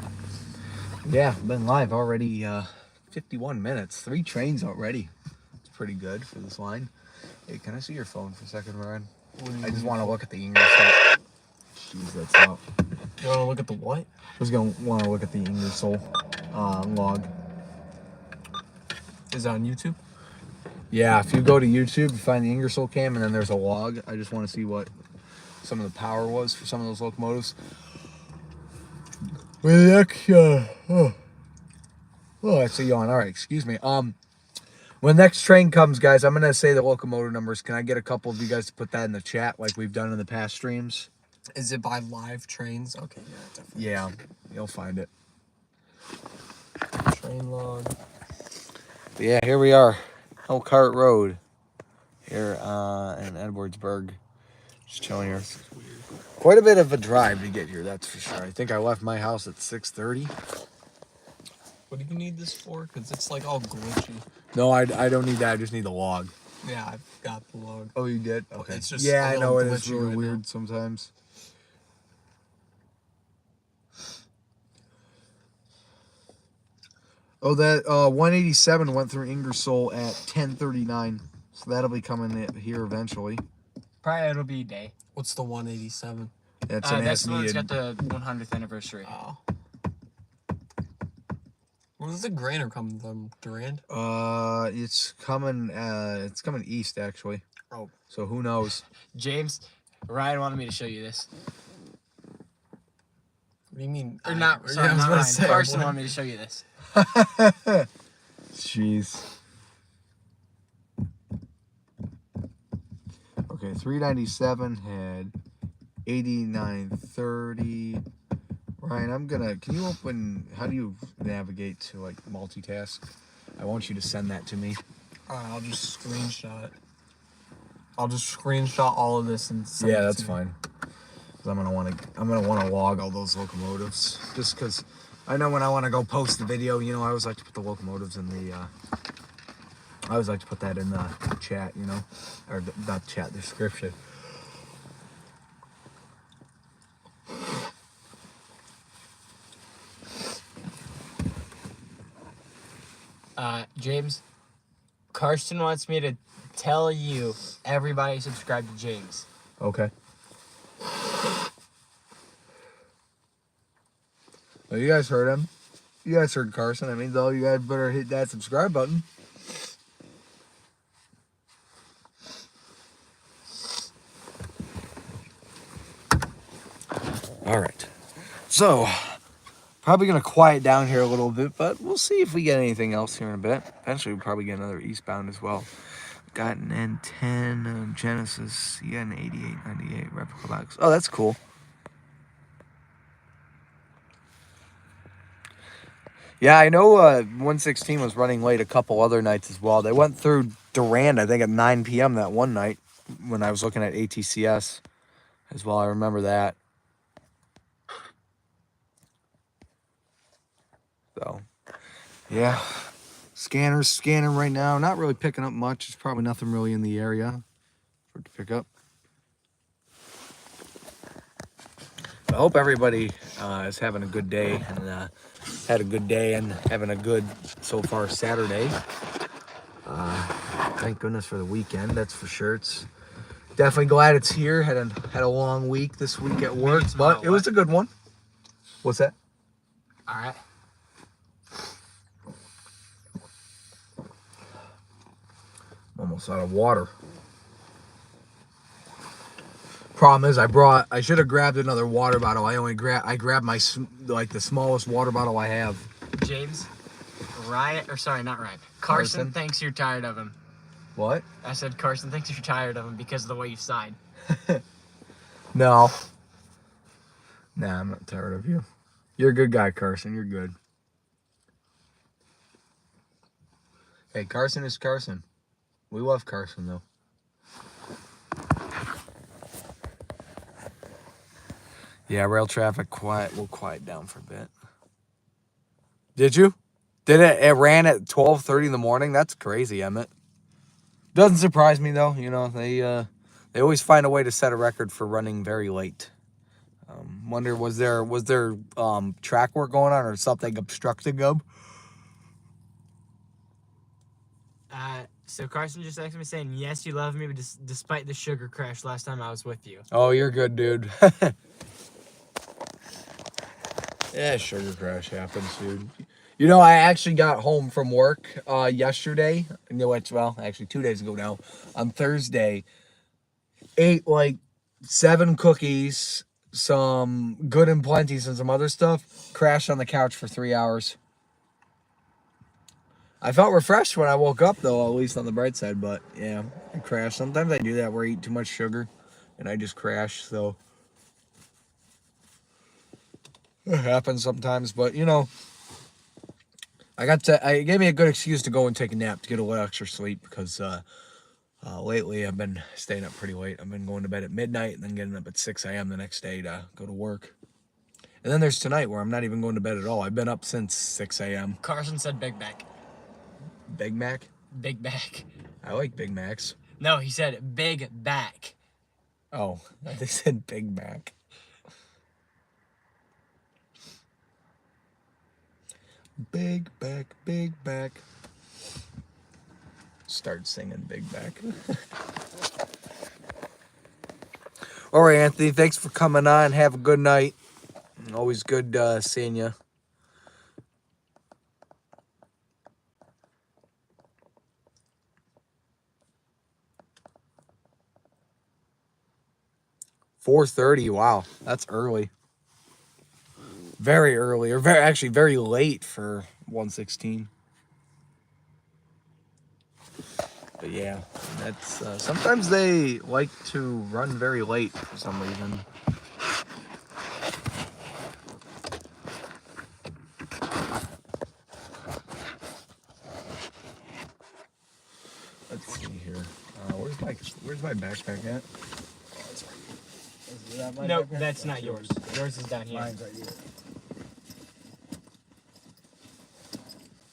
Yeah, been live already 51 minutes. 3 trains already. It's pretty good for this line. Hey, can I see your phone for a second, Ryan? I just want to look at the English. Jeez, that's out. You want to look at the what? I was gonna want to look at the Ingersoll log. Is it on YouTube? Yeah, if you go to YouTube, you find the Ingersoll cam, and then there's a log. I just want to see what some of the power was for some of those locomotives. Well, that's a yawn. All right, excuse me. When the next train comes, guys, I'm gonna say the locomotive numbers. Can I get a couple of you guys to put that in the chat, like we've done in the past streams? Is it by live trains? Okay, yeah, definitely. Yeah, you'll find it. Train log. Yeah, here we are, Elkhart Road, here in Edwardsburg. Just chilling here. Quite a bit of a drive to get here, that's for sure. I think I left my house at 6:30. What do you need this for? Because it's like all glitchy. No, I don't need that. I just need the log. Yeah, I've got the log. Oh, you did? Okay. It's just yeah, a I know little it is glitchy really right weird now. sometimes. Oh, that 187 went through Ingersoll at 10:39, so that'll be coming here eventually. Probably it'll be a day. What's the 187? That's an That's as the one that's needed. got the 100th anniversary. Oh. Where does the grainer come from? Durand? It's coming east actually. Oh. So who knows? James, Ryan wanted me to show you this. What do you mean? Or not, sorry, I was not about Ryan. to say, Carson what? wanted me to show you this. Jeez. Okay, 397 had 8930. Ryan, can you open, how do you navigate to like multitask? I want you to send that to me. Alright, I'll just screenshot it. I'll just screenshot all of this and send Yeah, it that's to you. fine. 'Cause I'm gonna want to log all those locomotives. Just because I know when I want to go post the video, I always like to put the locomotives in the. I always like to put that in the chat, or not chat, description. James, Carson wants me to tell you, everybody subscribe to James. Okay. Well, you guys heard him. You guys heard Carson. I mean, though, you guys better hit that subscribe button. All right. So, probably going to quiet down here a little bit, but we'll see if we get anything else here in a bit. Eventually, we'll probably get another eastbound as well. Got an N10 Genesis. You got an 8898 replica box. Oh, that's cool. Yeah, I know 116 was running late a couple other nights as well. They went through Durand, I think, at 9 p.m. that one night when I was looking at ATCS as well. I remember that. So, yeah. Scanner's scanning right now. Not really picking up much. There's probably nothing really in the area for it to pick up. I hope everybody is having a good day and had a good day and having a good, so far, Saturday. Thank goodness for the weekend, that's for sure. It's definitely glad it's here. Had a long week this week at work, but it was a good one. What's that? All right. I'm almost out of water. Problem is, I should have grabbed another water bottle. I grabbed the smallest water bottle I have. James, not Ryan. Carson thinks you're tired of him. What? I said Carson thinks you're tired of him because of the way you sign. No. Nah, I'm not tired of you. You're a good guy, Carson. You're good. Hey, Carson is Carson. We love Carson, though. Yeah, rail traffic will quiet down for a bit. Did you? Did it? It ran at 12:30 in the morning. That's crazy, Emmett. Doesn't surprise me though. They always find a way to set a record for running very late. Wonder was there track work going on or something obstructing them? So Carson just texted me saying, yes, you love me, but despite the sugar crash last time I was with you. Oh, you're good, dude. Yeah, sugar crash happens, dude. You know, I actually got home from work yesterday. You know what? Well, actually 2 days ago now. On Thursday, ate like 7 cookies, some Good and Plenty's, and some other stuff. Crashed on the couch for 3 hours. I felt refreshed when I woke up, though, at least on the bright side. But yeah, I crashed. Sometimes I do that where I eat too much sugar, and I just crash. So it happens sometimes. But you know, it gave me a good excuse to go and take a nap to get a little extra sleep because lately I've been staying up pretty late. I've been going to bed at midnight and then getting up at 6 a.m. the next day to go to work. And then there's tonight where I'm not even going to bed at all. I've been up since 6 a.m. Carson said Big Mac. Big Mac? Big Mac. I like Big Macs. No, he said Big Back. Oh, they said Big Mac. Big back, big back. Start singing Big Back. All right, Anthony, thanks for coming on. Have a good night. Always good seeing you. $4:30. Wow, that's early. Very early, or actually very late for 116. But yeah, that's sometimes they like to run very late for some reason. Let's see here. Where's my backpack at? No, that's not yours. Yours is down here. Mine's right here.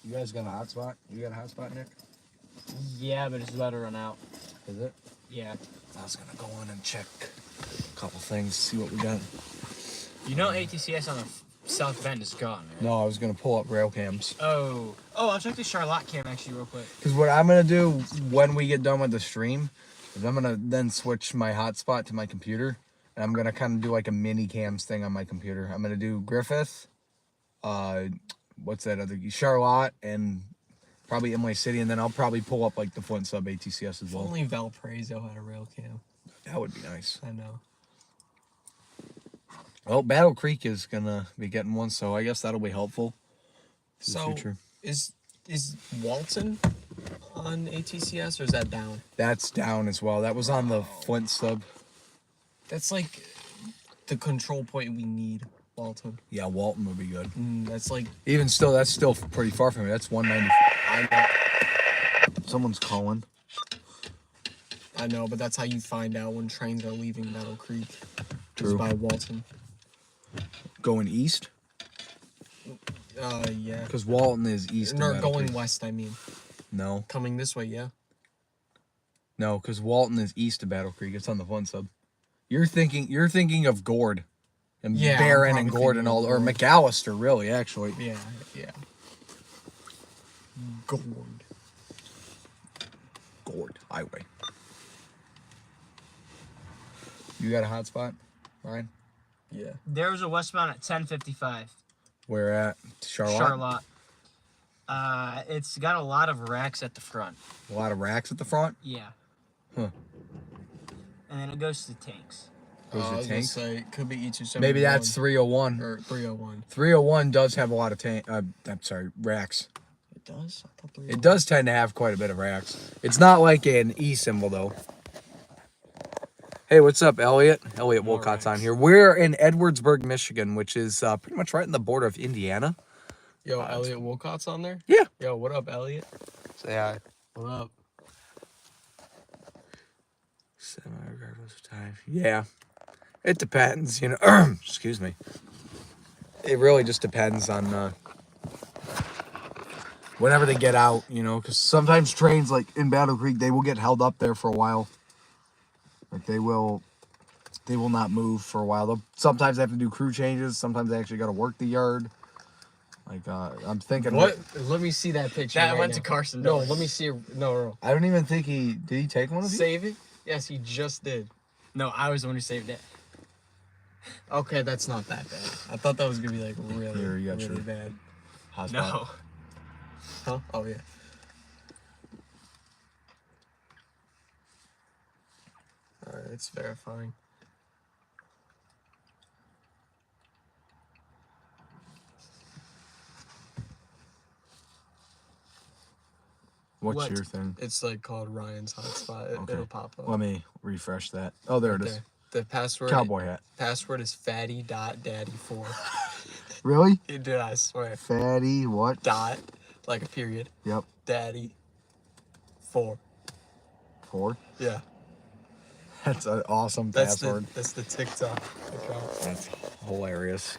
You guys got a hotspot? You got a hotspot, Nick? Yeah, but it's about to run out. Is it? Yeah. I was gonna go in and check a couple things, see what we got. You know ATCS on the South Bend is gone, right? No, I was gonna pull up rail cams. Oh, I'll check the Charlotte cam actually real quick. Because what I'm gonna do when we get done with the stream is I'm gonna then switch my hotspot to my computer, and I'm gonna kind of do like a mini cams thing on my computer. I'm gonna do Griffith, what's that other? Charlotte, and probably Imlay City, and then I'll probably pull up like the Flint Sub ATCS as well. Only Valparaiso had a rail cam. That would be nice. I know. Well, Battle Creek is gonna be getting one, so I guess that'll be helpful for the So future. is Walton on ATCS or is that down? That's down as well. That was on the Flint Sub. That's like the control point we need, Walton. Yeah, Walton would be good. That's like Even still, that's still pretty far from me. That's 190. Someone's calling. I know, but that's how you find out when trains are leaving Battle Creek. True. Is by Walton. Going east? Yeah. Because Walton is east. No, of Battle going Creek. west, I mean. No. Coming this way, yeah. No, because Walton is east of Battle Creek. It's on the Flint Sub. You're thinking of Gord. And Yeah, Barron I'm and probably Gord and all, or thinking of McAllister, really, actually. Yeah. Gord Highway. You got a hotspot, Ryan? Yeah. There was a westbound at 10:55. Where at? Charlotte? Charlotte. It's got a lot of racks at the front. A lot of racks at the front? Yeah. Huh. And then it goes to tanks. Those I are was gonna tanks? say, it could be E271. Maybe that's 301. Or 301. 301 does have a lot of racks. It does? I thought 301. It does tend to have quite a bit of racks. It's not like an E symbol, though. Hey, what's up, Elliot? Elliot Wolcott's on here. We're in Edwardsburg, Michigan, which is pretty much right in the border of Indiana. Yo, Elliot Wolcott's on there? Yeah. Yo, what up, Elliot? Say hi. What up? Semi-regardless of time. Yeah. It depends, you know. Excuse me. It really just depends on whenever they get out, you know, because sometimes trains, like in Battle Creek, they will get held up there for a while. Like they will not move for a while. Sometimes they have to do crew changes. Sometimes they actually got to work the yard. Like I'm thinking. What? Let me see that picture. That right went now. to Carson. No, let me see it. No. I don't even think did he take one of these? Save it? Yes, he just did. No, I was the one who saved it. Okay, that's not that bad. I thought that was gonna be like really, Here, you got really your bad. hotspot. No. Huh? Oh yeah. All right, it's verifying. What's What? your thing? It's like called Ryan's hotspot. Okay. It'll pop up. Let me refresh that. Oh, there Right it is. there. The password. Cowboy hat. Password is fatty.daddy4. Really? Dude, I swear. Fatty what? Dot, like a period. Yep. Daddy. 4. 4. Yeah. That's an awesome password. That's the TikTok account. That's hilarious.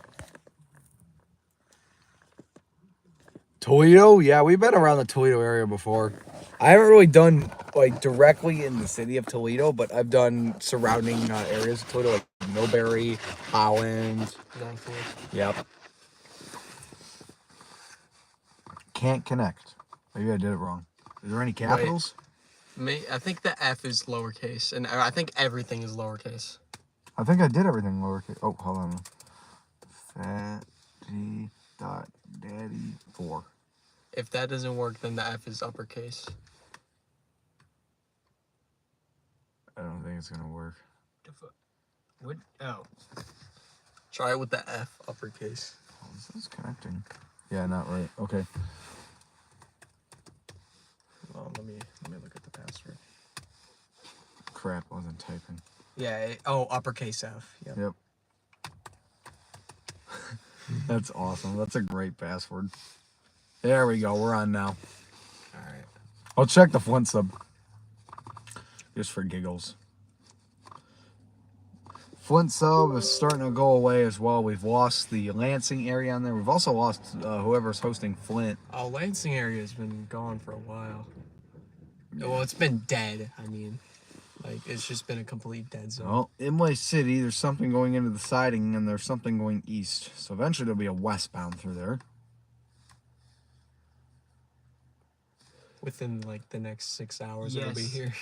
Toledo? Yeah, we've been around the Toledo area before. I haven't really done like directly in the city of Toledo, but I've done surrounding areas of Toledo, like Millbury, Holland. Northwood. Yep. Can't connect. Maybe I did it wrong. Is there any capitals? I think the F is lowercase, and I think everything is lowercase. I think I did everything lowercase. Oh, hold on. Fatty.daddy4. If that doesn't work, then the F is uppercase. I don't think it's gonna work. What? Oh. Try it with the F uppercase. Oh, this is connecting. Yeah, not right. Okay. Well, let me look at the password. Crap, I wasn't typing. Yeah. Uppercase F. Yep. Yep. That's awesome. That's a great password. There we go. We're on now. All right. I'll check the Flint sub. Just for giggles. Flint sub is starting to go away as well. We've lost the Lansing area on there. We've also lost whoever's hosting Flint. Oh, Lansing area has been gone for a while. Well, it's been dead. I mean, like, it's just been a complete dead zone. Well, Imlay City, there's something going into the siding and there's something going east. So eventually there'll be a westbound through there. Within, like, the next 6 hours, it'll be Yes. here.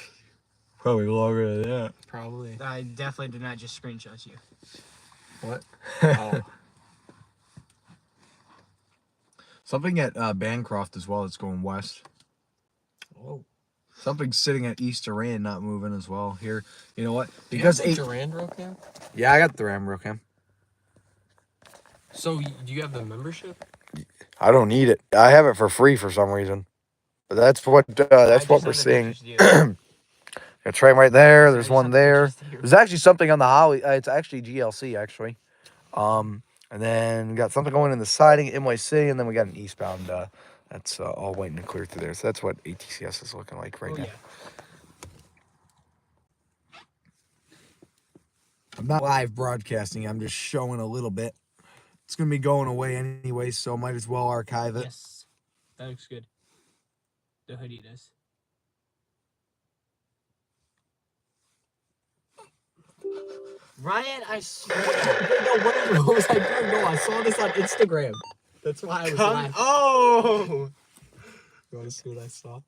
Probably longer than that. Probably. I definitely did not just screenshot you. What? Oh. Something at Bancroft as well that's going west. Oh. Something's sitting at East Duran not moving as well here. You know what? Do you Because have the Durand rail cam? Yeah, I got the Ram Cam. So, do you have the membership? I don't need it. I have it for free for some reason. But that's what we're seeing. Got a train right there. There's one there. There's actually something on the Holly. It's actually GLC actually. And then got something going in the siding at Imlay City, and then we got an eastbound. That's all waiting to clear through there. So that's what ATCS is looking like right now. Yeah. I'm not live broadcasting. I'm just showing a little bit. It's gonna be going away anyway, so might as well archive it. Yes. That looks good. The hoodie does. Ryan, I swear. What was I doing? No, I saw this on Instagram. That's why I was laughing. Oh! You want to see what I saw?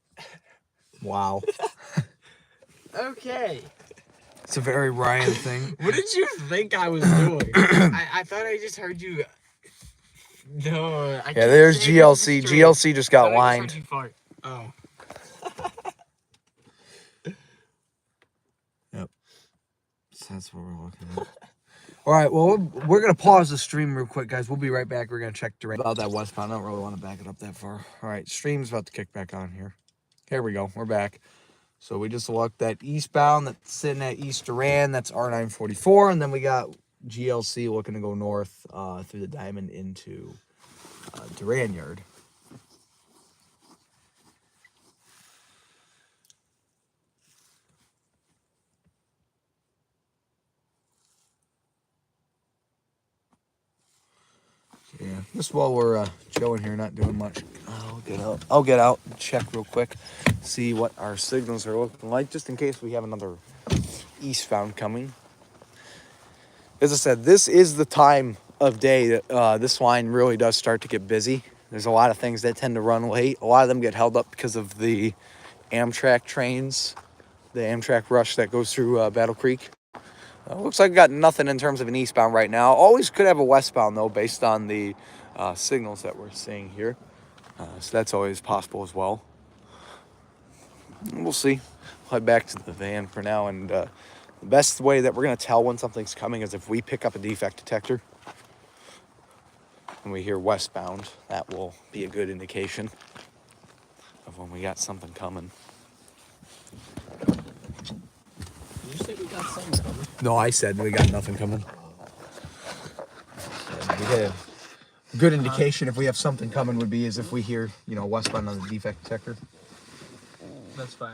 Wow. Okay. It's a very Ryan thing. What did you think I was doing? I thought I just heard you. No. I Yeah, can't there's say it 'cause GLC. it's straight. GLC just got I thought I just lined. heard you fart. Oh. So that's what we're looking at. All right, well, we're going to pause the stream real quick, guys. We'll be right back. We're going to check about that westbound. I don't really want to back it up that far. All right, stream's about to kick back on here. Here we go. We're back. So we just looked at eastbound that's sitting at East Duran. That's R944. And then we got GLC looking to go north through the diamond into Duran Yard. Yeah, just while we're chilling here, not doing much, I'll get out and check real quick, see what our signals are looking like, just in case we have another eastbound coming. As I said, this is the time of day that this line really does start to get busy. There's a lot of things that tend to run late. A lot of them get held up because of the Amtrak trains, the Amtrak rush that goes through Battle Creek. Looks like we got nothing in terms of an eastbound right now. Always could have a westbound, though, based on the signals that we're seeing here. So that's always possible as well. We'll see. We'll head back to the van for now. And the best way that we're going to tell when something's coming is if we pick up a defect detector and we hear westbound. That will be a good indication of when we got something coming. Did you say we got something coming? No, I said we got nothing coming. We get a good indication if we have something coming would be as if we hear, westbound on the defect detector. That's fine.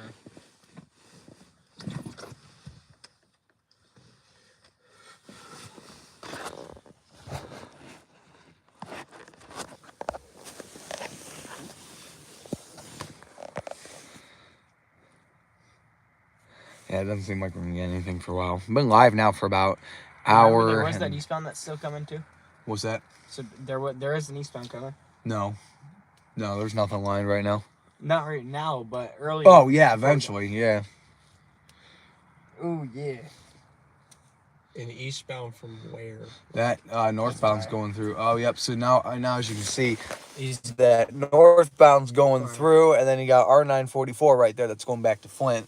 Yeah, it doesn't seem like we're going to get anything for a while. We've been live now for about an Remember hour. there was that eastbound that's still coming too. What's that? So there is an eastbound coming. No, there's nothing lined right now. Not right now, but earlier. Oh, yeah, eventually, yeah. Oh yeah. And eastbound from where? That northbound's going through. Oh, yep. So now as you can see, is that northbound's going through, and then you got R944 right there that's going back to Flint.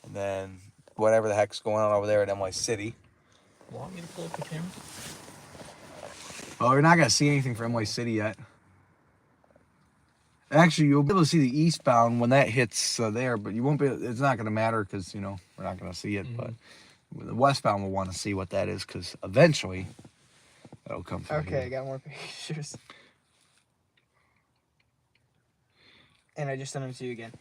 And then whatever the heck's going on over there at NY City. Want me to pull up the camera? Well, you're not going to see anything for NY City yet. Actually, you'll be able to see the eastbound when that hits there, but you won't be. It's not going to matter because, we're not going to see it. But the westbound will want to see what that is because eventually that'll come through. Okay, here. I got more pictures. And I just sent them to you again.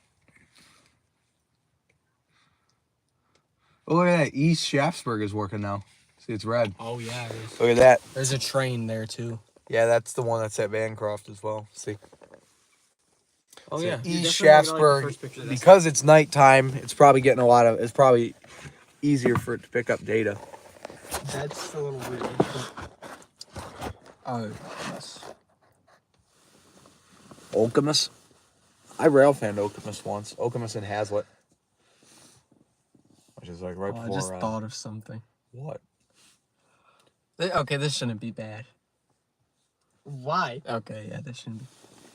Oh, look at that. East Shaftesburg is working now. See, it's red. Oh, yeah, it is. Look at that. There's a train there, too. Yeah, that's the one that's at Bancroft as well. See? Oh, So yeah. East definitely gonna like the Shaftesburg, first picture of this. because it's nighttime, it's probably getting it's probably easier for it to pick up data. That's a little weird. Oh, Okemos? I railfanned Okemos once. Okemos and Hazlitt. Which is like right I before... just thought of something. What? Okay, this shouldn't be bad. Why? Okay, yeah, this shouldn't be.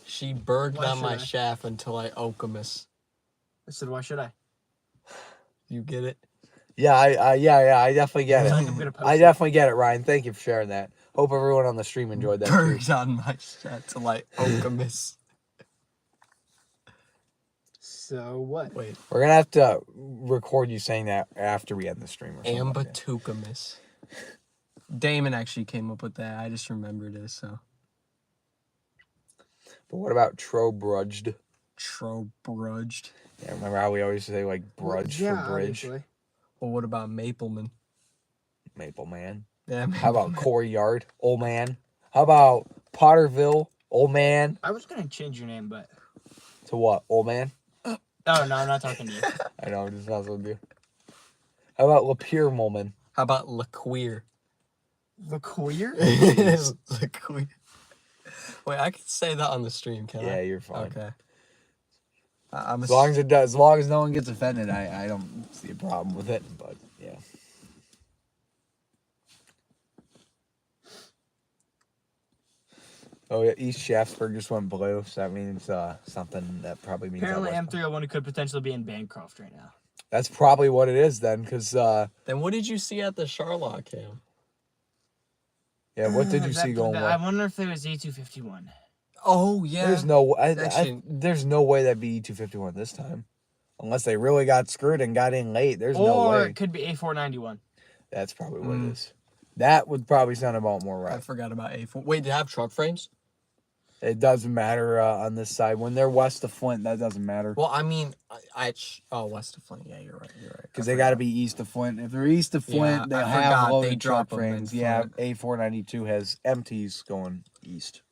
She burged Why on should my I? shaft until I Okemos. I said, why should I? You get it? Yeah, I definitely get I it. feel like I'm gonna post I it. definitely get it, Ryan. Thank you for sharing that. Hope everyone on the stream enjoyed that too. Burged on my shaft till I Okemos. So what? Wait, We're gonna have to record you saying that after we end the stream or something. Like that. Ambatukamus. Damon actually came up with that. I just remembered it, so. But what about Trobrudged? Trobrudged. Yeah, remember how we always say like brudge Yeah, for bridge? obviously. Well, what about Mapleman? Maple Man. Yeah, How about Corey Yard? Old Man. How about Potterville? Old Man. I was gonna change your name, but To what? Old Man? oh no, I'm not talking to you. I know, I'm just not so good. How about Lapeer Mulman? How about LaQueer? The queer? LaQueer. Wait, I can say that on the stream, can I? Yeah, you're fine. Okay. I'm As long as no one gets offended, I don't see a problem with it. But yeah. Oh yeah, East Shaftesburg just went blue, so that means something that probably means. Apparently, that M301 could potentially be in Bancroft right now. That's probably what it is then, because Then what did you see at the Charlotte cam? yeah, what did you see going? I What? wonder if there was E251. Oh yeah. There's no, Actually- there's no way that'd be E251 this time, unless they really got screwed and got in late. There's no Or way. it could be A491. That's probably what it is. That would probably sound about more I right. forgot about A4. Wait, did it have truck frames? It doesn't matter on this side when they're west of Flint. That doesn't matter Well, I mean, west of Flint. Yeah, you're right. because they got to be east of Flint. If they're east of Flint, Yeah, they I have forgot loaded they truck drop 'em in frames. Yeah, Flint. A492 has empties going east.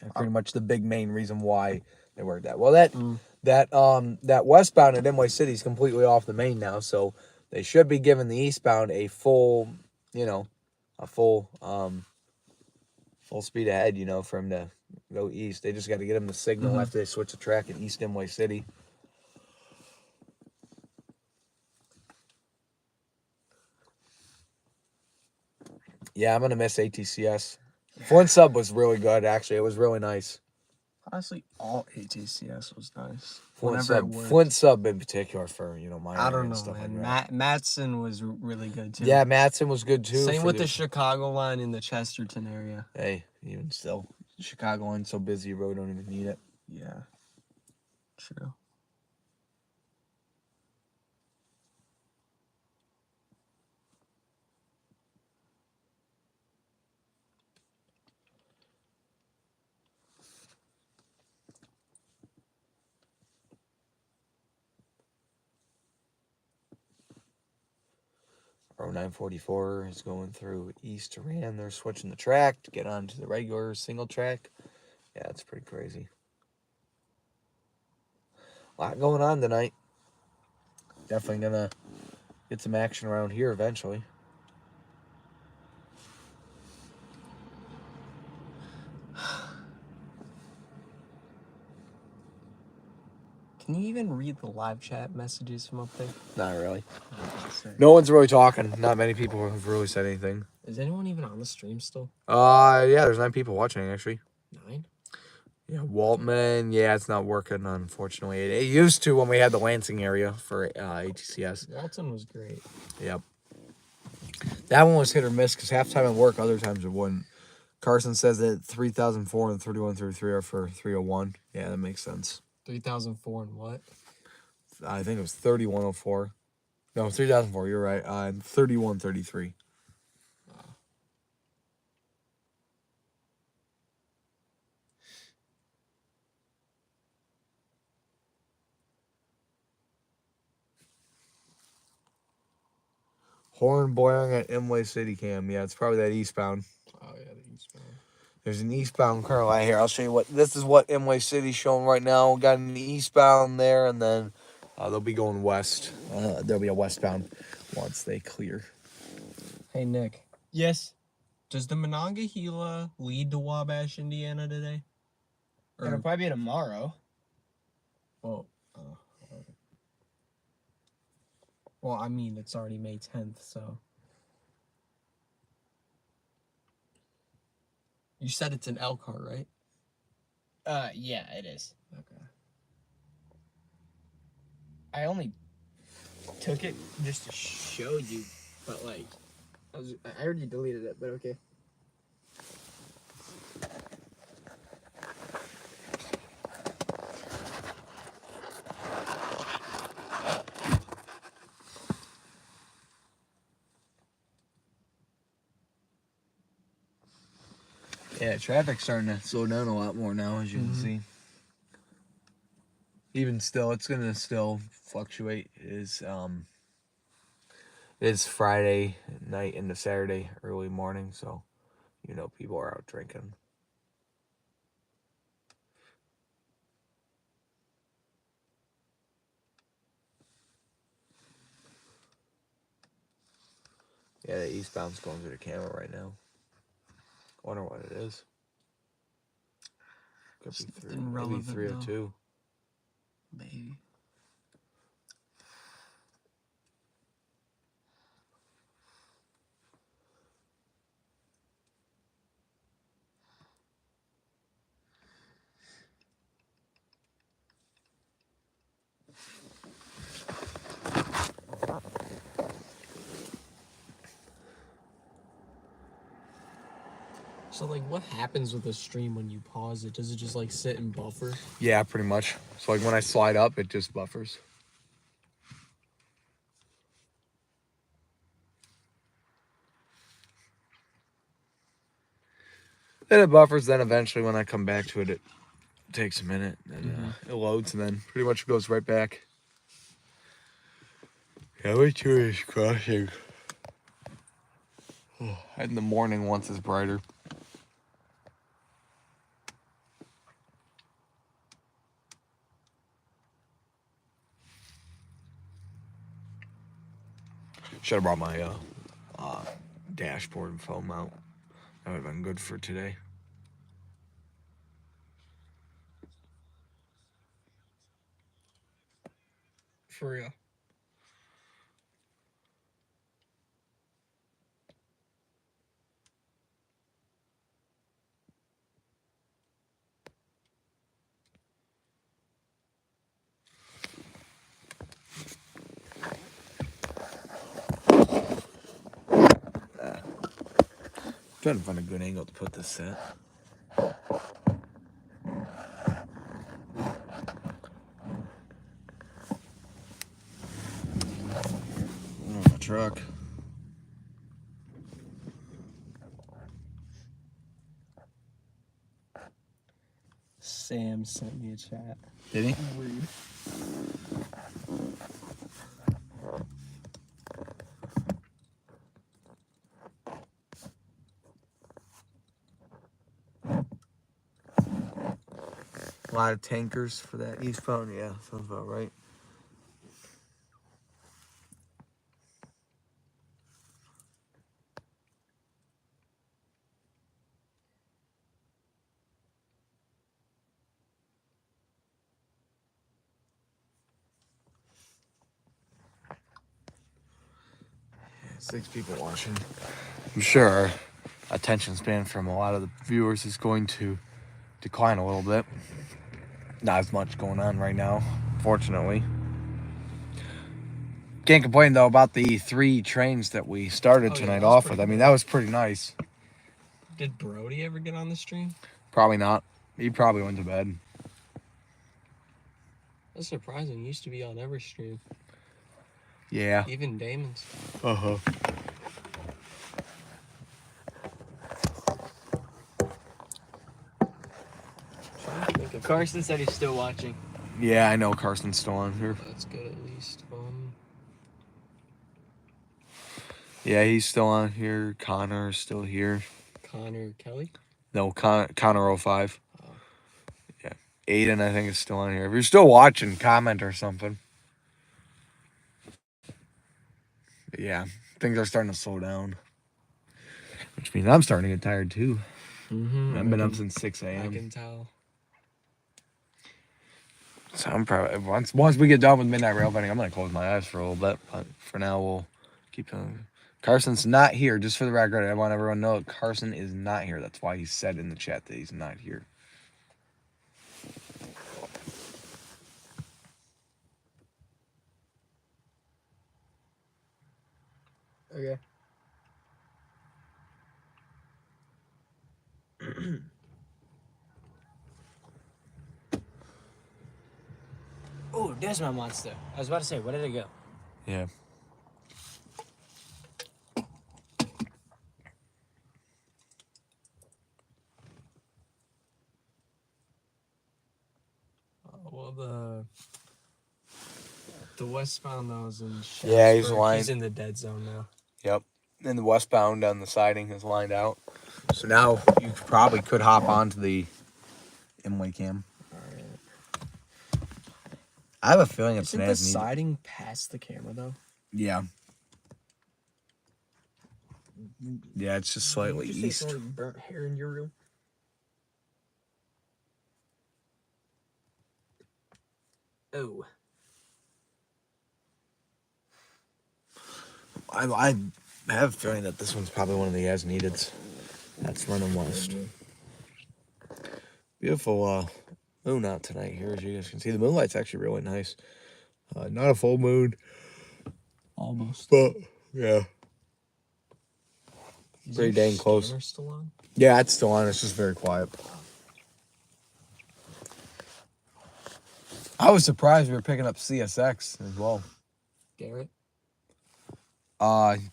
That's pretty much the big main reason why they work that. Well, that westbound at NY City is completely off the main now, so they should be giving the eastbound a full, full speed ahead, for him to go east. They just got to get him the signal after they switch the track at East NY City. Yeah, I'm gonna miss ATCS. Flint Sub was really good, actually. It was really nice. Honestly, all ATCS was nice. Flint Whenever it Sub, worked. Flint Sub in particular for my I area don't and know, stuff man. like that. Matson was really good too. Yeah, Matson was good too. Same for with the Chicago line in the Chesterton area. Hey, even still, Chicago line's so busy, you really don't even need it. Yeah. True. Row 944 is going through East Rand. They're switching the track to get onto the regular single track. Yeah, it's pretty crazy. A lot going on tonight. Definitely gonna get some action around here eventually. Can you even read the live chat messages from up there? Not really. No one's really talking. Not many people have really said anything. Is anyone even on the stream still? Yeah, there's 9 people watching actually. 9? Yeah, Waltman. Yeah, it's not working unfortunately. It used to when we had the Lansing area for ATCS. Walton was great. Yep. That one was hit or miss because half time at work, other times it wouldn't. Carson says that 3004 and 3133 are for 301. Yeah, that makes sense. 3004 and what? I think it was 3104. No, 3004. You're right. 3133. Horn boiling at Imlay City Cam. Yeah, it's probably that eastbound. Oh yeah, the eastbound. There's an eastbound car line here. I'll show you what this is. What Imlay City's showing right now. Got an eastbound there, and then they'll be going west. There'll be a westbound once they clear. Hey Nick, Yes. does the Monongahela lead to Wabash, Indiana today? It'll probably be tomorrow. Well, okay. Well, I mean, it's already May 10th, so. You said it's an Elkhart, right? Yeah, it is. Okay. I only took it just to show you, but like, I already deleted it, but okay. Yeah, traffic's starting to slow down a lot more now, as you can see. Even still, it's gonna still fluctuate. It's Friday night into Saturday early morning, so people are out drinking. Yeah, the eastbound's going through the camera right now. Wonder what it is. Could be maybe 302. Maybe. So, like, what happens with a stream when you pause it? Does it just, like, sit and buffer? Yeah, pretty much. So like when I slide up, it just buffers. Then it buffers. Then eventually, when I come back to it, it takes a minute, and it loads, and then pretty much goes right back. Yeah, way too is crossing. In the morning, once it's brighter. Should have brought my dashboard and phone mount. That would have been good for today. For real. trying to find a good angle to put this at. Oh, my truck. Sam sent me a chat. Did he? Rude. A lot of tankers for that eastbound. Yeah, sounds about right. Yeah, 6 people watching. I'm sure our attention span from a lot of the viewers is going to decline a little bit. Not as much going on right now, fortunately. Can't complain though about the 3 trains that we started tonight off with. I mean, that was pretty nice. Did Brody ever get on the stream? Probably not. He probably went to bed. That's surprising. He used to be on every stream. Yeah. Even Damon's. Uh-huh. Carson said he's still watching. Yeah, I know Carson's still on here. That's good at least. Yeah, he's still on here. Connor's still here. Connor Kelly? No, Connor 05. Oh. Yeah. Aiden, I think, is still on here. If you're still watching, comment or something. But yeah, things are starting to slow down. Which means I'm starting to get tired, too. Mm-hmm. I've been up since 6 I a.m. can tell. So I'm probably, once we get done with Midnight Railfanning, I'm going to close my eyes for a little bit. But for now, we'll keep on. Carson's not here, just for the record. I want everyone to know that Carson is not here. That's why he said in the chat that he's not here. Okay. Oh, there's my monster. I was about to say, where did it go? Yeah. Well, the westbound though is in. Yeah, he's Sharpsburg. lined. He's in the dead zone now. Yep. And the westbound on the siding is lined out. So now you probably could hop onto the Imway cam. I have a feeling it's Isn't an the as needed. siding past the camera though? Yeah. Yeah, it's just slightly Did you say east. someone burnt hair in your room? Oh. I have a feeling that this one's probably one of the as neededs. That's running west. Beautiful moon out tonight here, as you guys can see. The moonlight's actually really nice. Not a full moon. Almost. But, yeah. Pretty dang close. Still on? Yeah, it's still on. It's just very quiet. I was surprised we were picking up CSX as well. Garrett?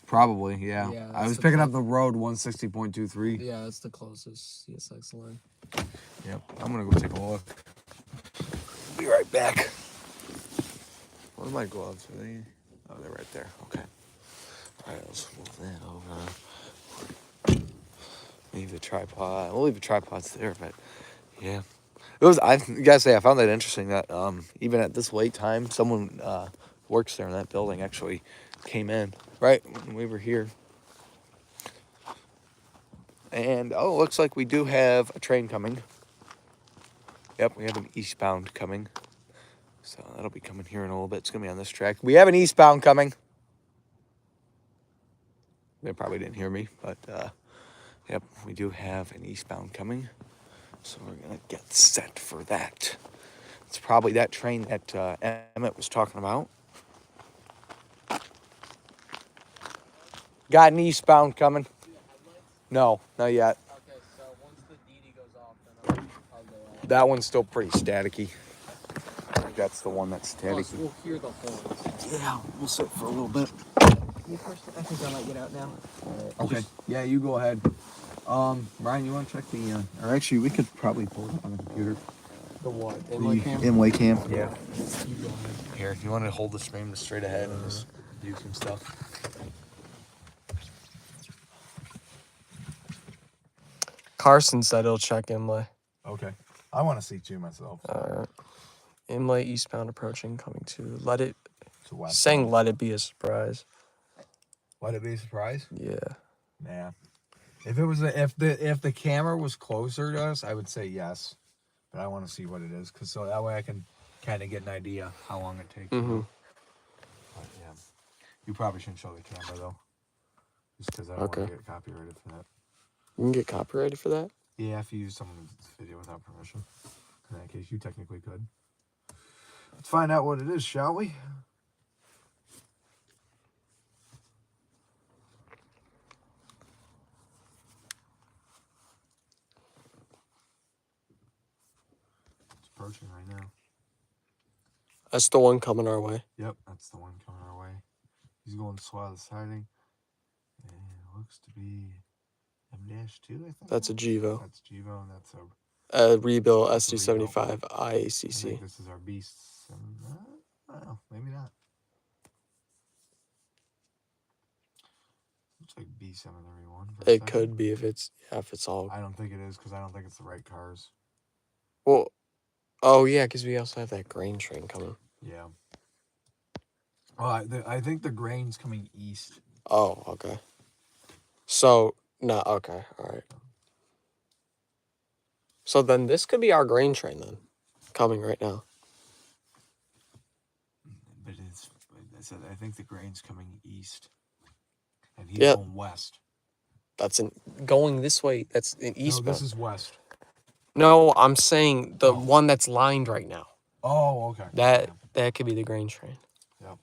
Probably, yeah. Yeah, I was that's picking the up the road 160.23. Yeah, that's the closest CSX line. Yep. I'm gonna go take a look. Be right back. Where are my gloves? Are they? Oh, they're right there. Okay. All right, let's move that over. Leave the tripod. We'll leave the tripods there, but yeah. It was. I gotta say, I found that interesting that even at this late time, someone works there in that building actually came in right when we were here. And oh, it looks like we do have a train coming. Yep, we have an eastbound coming. So that'll be coming here in a little bit. It's gonna be on this track. We have an eastbound coming. They probably didn't hear me, but yep, we do have an eastbound coming. So we're gonna get set for that. It's probably that train that Emmett was talking about. Got an eastbound coming. No, not yet. Okay, so once the DD goes off, then I'll go out. That one's still pretty staticky. I think that's the one that's Oh, staticky. so we'll hear the horns. Yeah, we'll sit for a little bit. You first? I think I might get out now. Okay. Yeah, you go ahead. Ryan, you want to check the? Or actually, we could probably pull it up on the computer. The what? The Inlay cam? inlay cam. Yeah. You go ahead. Here, if you want to hold the stream straight ahead and just do some stuff. Carson said he'll check inlay. Okay. I want to see too myself. Inlay eastbound approaching, coming to let it. To west. Saying let it be a surprise. Let it be a surprise. Yeah. Nah. If it was if the camera was closer to us, I would say yes. But I want to see what it is, cause so that way I can kind of get an idea how long it takes. Mm-hmm. But yeah, you probably shouldn't show the camera though, just because I don't want to get copyrighted for that. You can get copyrighted for that? Yeah, if you use someone's video without permission. In that case, you technically could. Let's find out what it is, shall we? It's approaching right now. That's the one coming our way. Yep, that's the one coming our way. He's going slow out of the siding. And it looks to be M-2, I think. That's a Gevo. That's Gevo, and that's a... Rebuilt That's a SD75 rebuilt. I think IACC. this is our Beast 7. I don't know, maybe not. Looks like B731. It could be if it's all. I don't think it is, because I don't think it's the right cars. Well, oh yeah, because we also have that grain train coming. Yeah. Well, I think the grain's coming east. Oh, okay. So, no, okay, all right. So then this could be our grain train then, coming right now. But it's, I said, I think the grain's coming east. And he's Yep. going west. That's going this way. That's in eastbound. No, this is west. No, I'm saying the one that's lined right now. Oh, okay. That could be the grain train. Yep.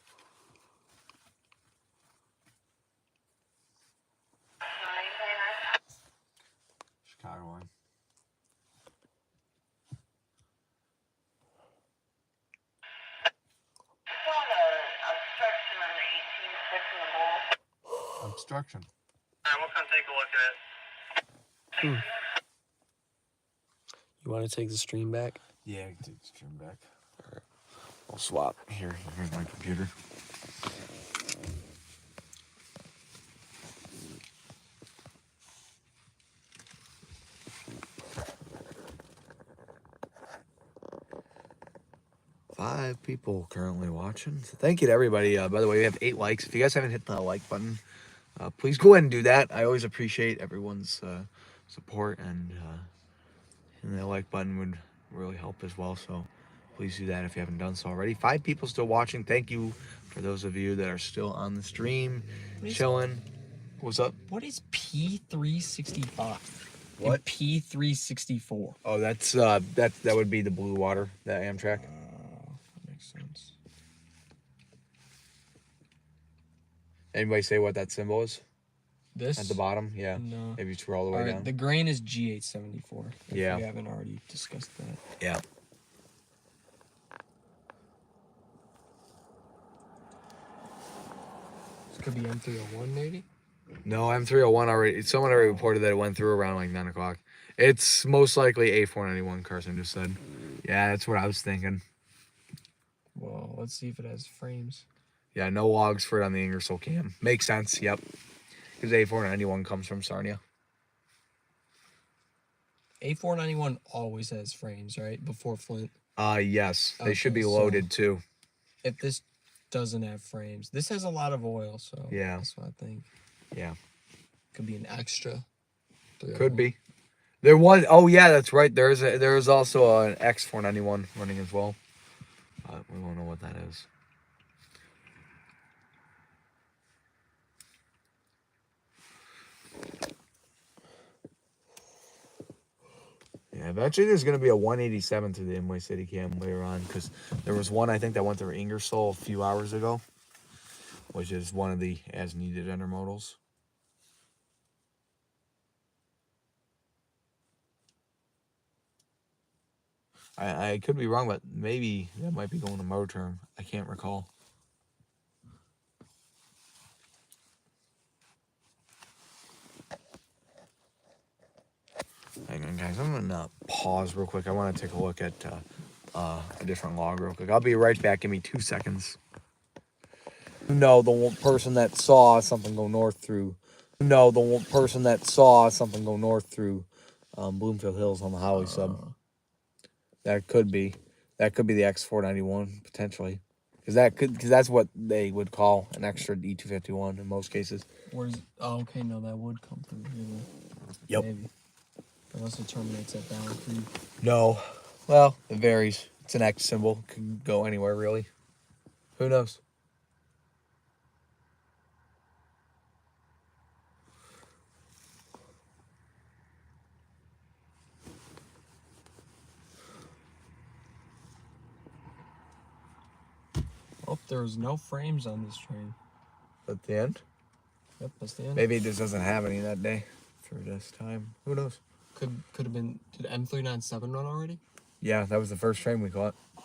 Chicago line. Obstruction. Alright, we'll come take a look at it. You want to take the stream back? Yeah, I can take the stream back. We'll swap. Here's my computer. Five people currently watching. So thank you to everybody. By the way, we have 8 likes. If you guys haven't hit the like button, please go ahead and do that. I always appreciate everyone's support, and the like button would really help as well. So please do that if you haven't done so already. 5 people still watching. Thank you for those of you that are still on the stream, chilling. What's up? What is P365? What? And P364. Oh, that's that would be the Blue Water, that Amtrak. That makes sense. Anybody say what that symbol is? This? At the bottom? Yeah. No. Maybe scroll all the way All right, down. the grain is G874. If Yeah. we haven't already discussed that. Yeah. This could be M301 maybe? No, M301 already. Someone already reported that it went through around like 9 o'clock. It's most likely A491. Carson just said. Yeah, that's what I was thinking. Well, let's see if it has frames. Yeah, no logs for it on the Ingersoll cam. Makes sense. Yep. Because A491 comes from Sarnia. A491 always has frames, right? Before Flint. Yes. They should Okay, be so- loaded too. If this doesn't have frames, this has a lot of oil, so Yeah. that's what I think. Yeah. Could be an extra. Could be. There was. Oh yeah, that's right. There's also an X491 running as well. We won't know what that is. Yeah, eventually there's going to be a 187 through the Imway City Cam later on, because there was one, I think, that went through Ingersoll a few hours ago, which is one of the as-needed intermodals. I could be wrong, but maybe that might be going to mow term. I can't recall. Hang on, guys. I'm gonna pause real quick. I want to take a look at a different log real quick. I'll be right back. Give me 2 seconds. No, the one person that saw something go north through. No, the one person that saw something go north through Bloomfield Hills on the Holly sub. That could be the X491 potentially, because that's what they would call an extra E251 in most cases. Where's? Oh, okay. No, that would come through here. Then. Yep. Maybe. Unless it terminates at Bound Creek. No, well, it varies. It's an X symbol. Could go anywhere really. Who knows? Oh, there's no frames on this train. At the end, Yep, that's the end. maybe it just doesn't have any that day for this time. Who knows? Could have been. Did M397 run already? Yeah, that was the first train we caught. I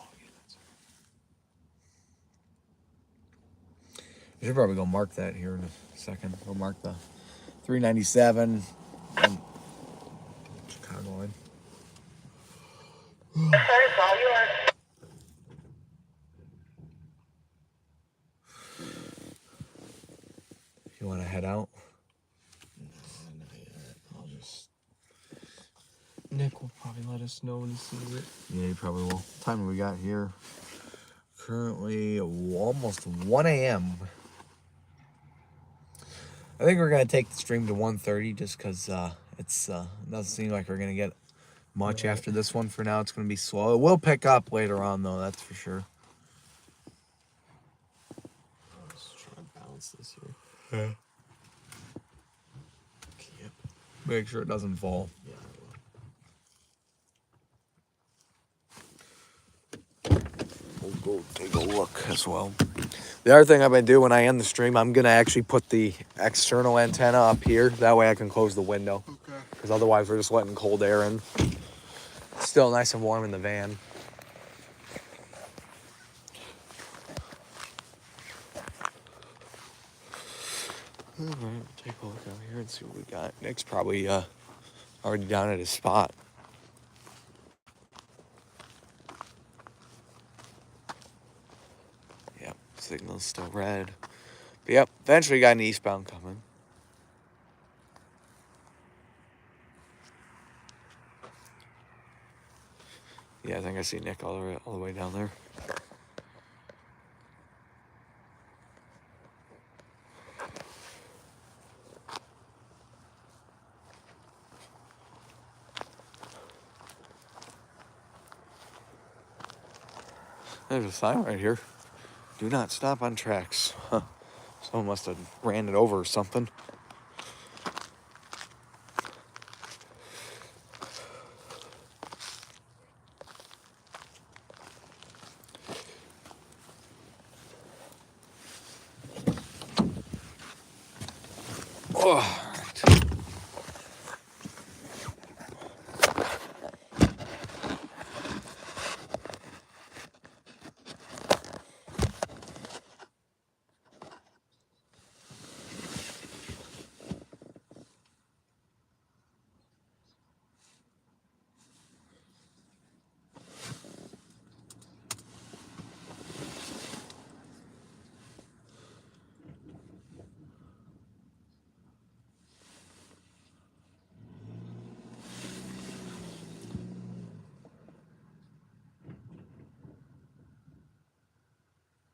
should probably go mark that here in a second. We'll mark the 397 and Chicago line. Yes, sir, it's all yours. You want to head out? Not yet. I'll just. Nick will probably let us know when he sees it. Yeah, you probably will. What time we got here? Currently almost 1 a.m. I think we're going to take the stream to 1:30 just because it's doesn't seem like we're going to get much after this one. For now, it's going to be slow. It will pick up later on, though, that's for sure. I'll just try and balance this here. Yeah. Yep. Make sure it doesn't fall. Yeah, I will. We'll go take a look as well. The other thing I'm going to do when I end the stream, I'm going to actually put the external antenna up here. That way I can close the window. Okay. Because otherwise we're just letting cold air in. It's still nice and warm in the van. All right, take a look out here and see what we got. Nick's probably already down at his spot. Yep, signal's still red. But yep, eventually got an eastbound coming. Yeah, I think I see Nick all the way down there. There's a sign right here. Do not stop on tracks. Huh. Someone must have ran it over or something. Oh, all right.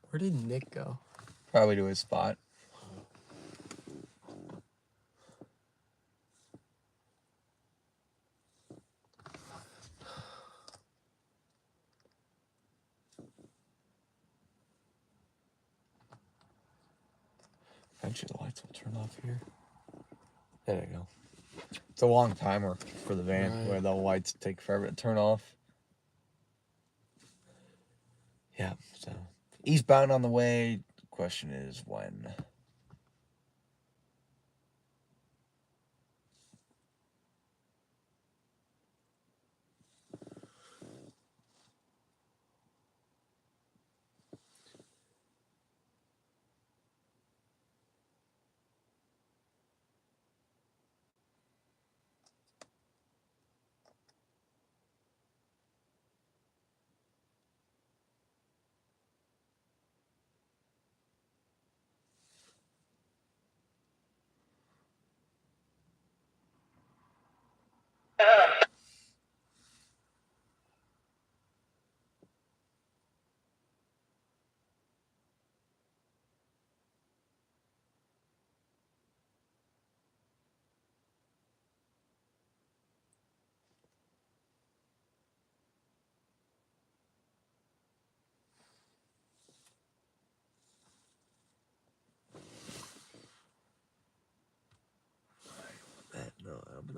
Where did Nick go? Probably to his spot. Eventually the lights will turn off here. There you go. It's a long timer for the van Right. where the lights take forever to turn off. Yeah, so eastbound on the way. The question is when.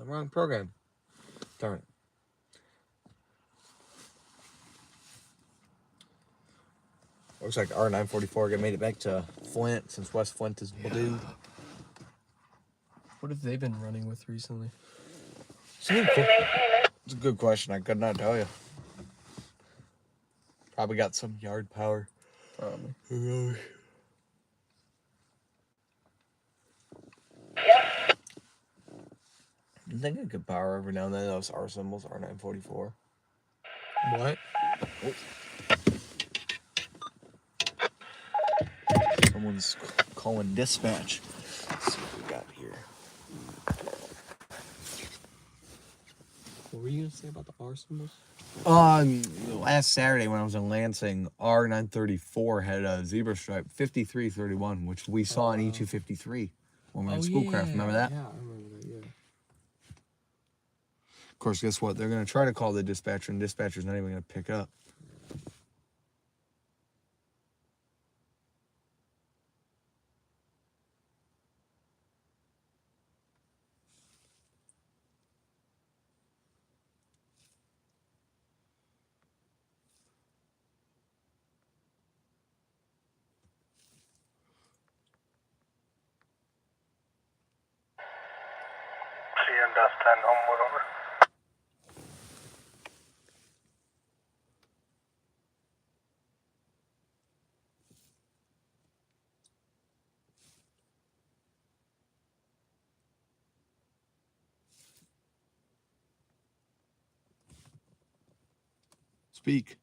wrong program. Darn it. Looks like R944 made it back to Flint since West Flint is blue. What have they been running with recently? It's a good question. I could not tell you. Probably got some yard power. Probably. Who knows? I think I could power every now and then. Those R symbols, R944. What? Oh. Someone's calling dispatch. Let's see what we got here. What were you gonna say about the R symbols? Last Saturday when I was in Lansing, R934 had a zebra stripe 5331, which we saw in E253 when we were in Schoolcraft. Remember that? Yeah, I remember that. Yeah. Of course, guess what? They're going to try to call the dispatcher, and dispatcher's not even going to pick up. CN Dust 10, Homewood, over. Speak.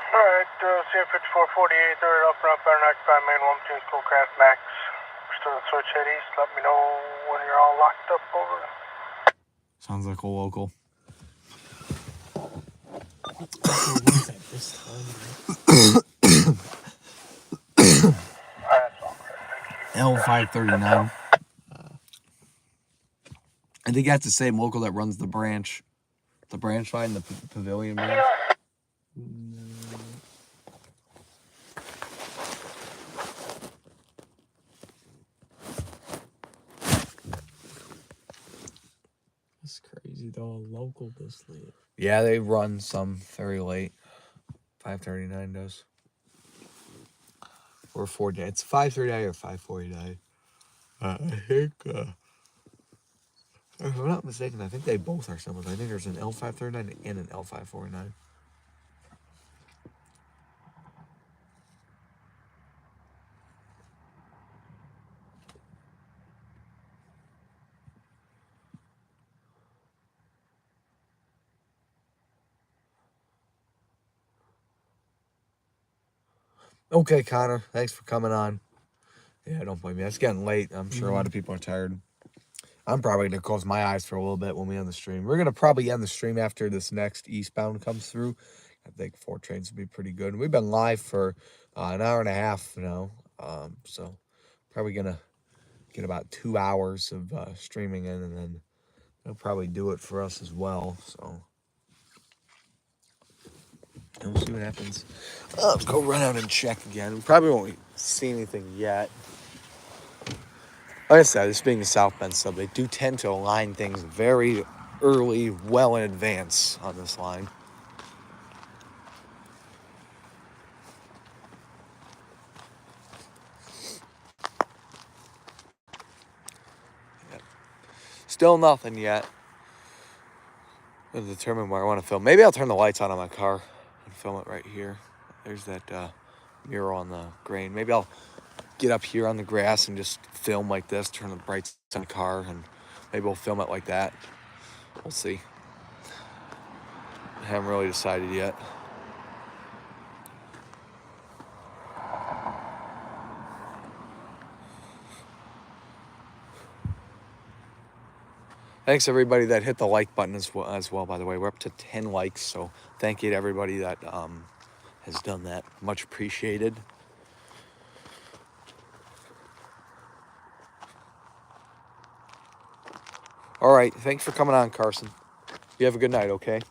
Alright, CN 5448, they're up and up on occupied main 1 Schoolcraft Max. We're still in switch head east. Let me know when you're all locked up, over. Sounds like a local. What's at this time? Alright, that's all. Thank you. L539. I think that's the same local that runs the branch line, the pavilion branch. That's crazy though. A local this late. Yeah, they run some very late. 539 does. Or 4 It's 539 or 549. I think, if I'm not mistaken, I think they both are symbols. I think there's an L539 and an L549. Okay, Connor, thanks for coming on. Yeah, don't blame me. It's getting late. I'm sure a lot of people are tired. I'm probably going to close my eyes for a little bit when we end the stream. We're going to probably end the stream after this next eastbound comes through. I think 4 trains would be pretty good. We've been live for an hour and a half now. So probably going to get about 2 hours of streaming in, and then they'll probably do it for us as well. So and we'll see what happens. Let's go run out and check again. We probably won't see anything yet. Like I said, this being the South Bend sub, they do tend to align things very early, well in advance on this line. Yep. Still nothing yet. I'm gonna determine where I want to film. Maybe I'll turn the lights on my car and film it right here. There's that mural on the grain. Maybe I'll get up here on the grass and just film like this, turn the brights on the car, and maybe we'll film it like that. We'll see. I haven't really decided yet. Thanks everybody that hit the like button as well, by the way. We're up to 10 likes, so thank you to everybody that has done that. Much appreciated. All right, thanks for coming on, Carson. You have a good night, okay?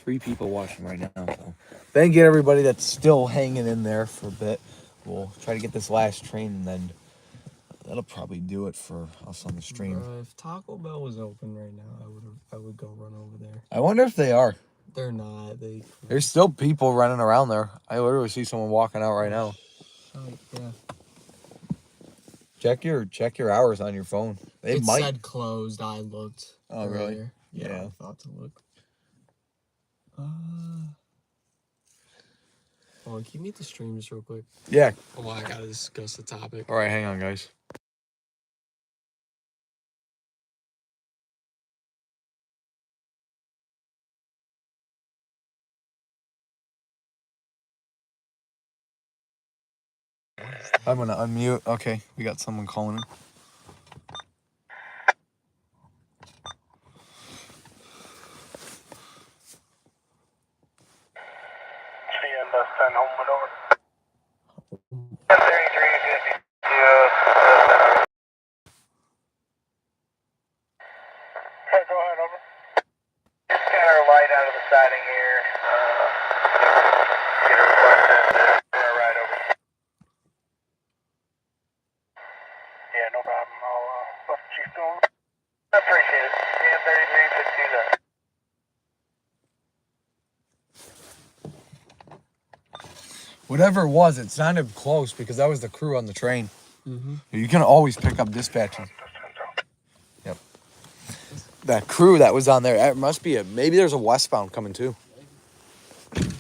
3 people watching right now. So thank you to everybody that's still hanging in there for a bit. We'll try to get this last train, and then that'll probably do it for us on the stream. If Taco Bell was open right now, I would go run over there. I wonder if they are. They're not. There's still people running around there. I literally see someone walking out right now. Yeah. Check your hours on your phone. It might. said closed. I looked. Oh, really? Earlier. Yeah. I thought to look. Hold on, can you mute the stream just real quick? Yeah. Oh, I gotta discuss the topic. All right, hang on, guys. I'm gonna unmute. Okay, we got someone calling in. Send Homewood over. 1033 is going to be Okay, go ahead, over. Just get our light out of the siding here. Get a request and ride over. Yeah, no problem. I'll let the chief know. I appreciate it. Yeah, 33 could do that. Whatever it was, it sounded close because that was the crew on the train. Mm-hmm. You can always pick up dispatching. Yep. That crew that was on there, it must be maybe there's a westbound coming too. It's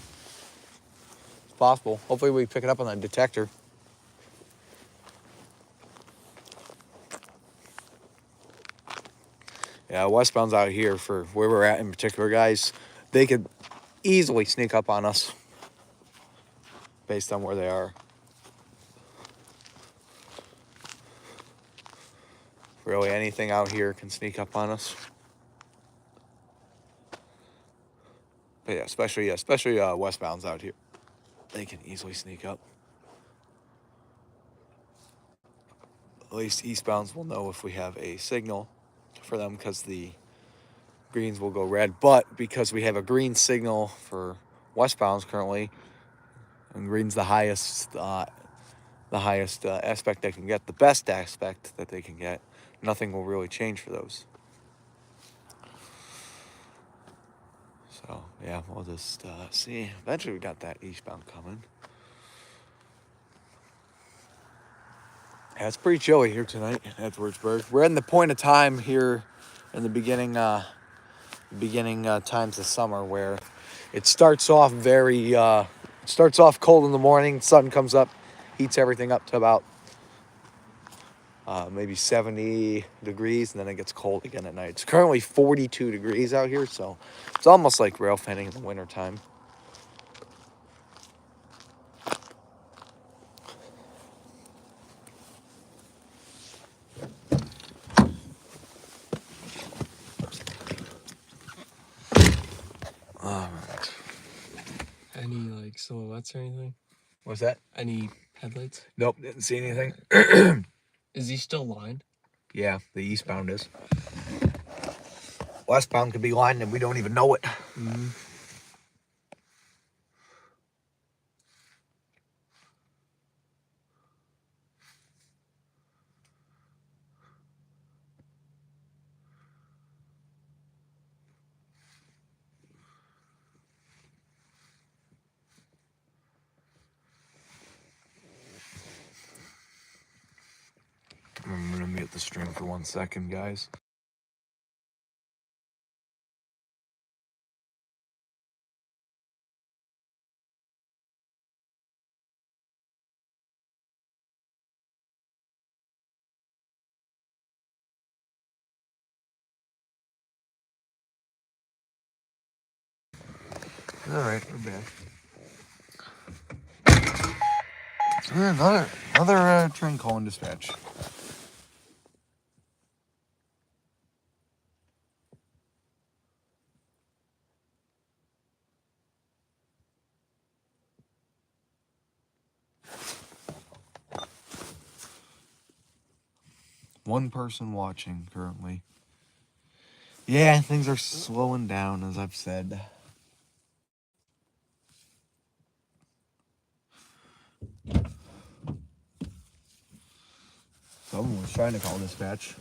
possible. Hopefully we pick it up on that detector. Yeah, westbound's out here for where we're at in particular, guys. They could easily sneak up on us based on where they are. Really, anything out here can sneak up on us. But yeah, especially westbounds out here. They can easily sneak up. At least eastbounds will know if we have a signal for them because the greens will go red. But because we have a green signal for westbounds currently, and green's the highest aspect they can get, the best aspect that they can get, nothing will really change for those. So yeah, we'll just see. Eventually we got that eastbound coming. Yeah, it's pretty chilly here tonight in Edwardsburg. We're in the point of time here in the beginning times of summer where it starts off cold in the morning, sun comes up, heats everything up to about maybe 70 degrees, and then it gets cold again at night. It's currently 42 degrees out here, so it's almost like Railfanning in the wintertime. All right. Any like silhouettes or anything? What's that? Any headlights? Nope, didn't see anything. Is he still lined? Yeah, the eastbound is. Westbound could be lined and we don't even know it. Mm-hmm. I'm gonna mute the stream for 1 second, guys. All right, we're back. Another train calling dispatch. One person watching currently. Yeah, things are slowing down, as I've said. Someone was trying to call dispatch.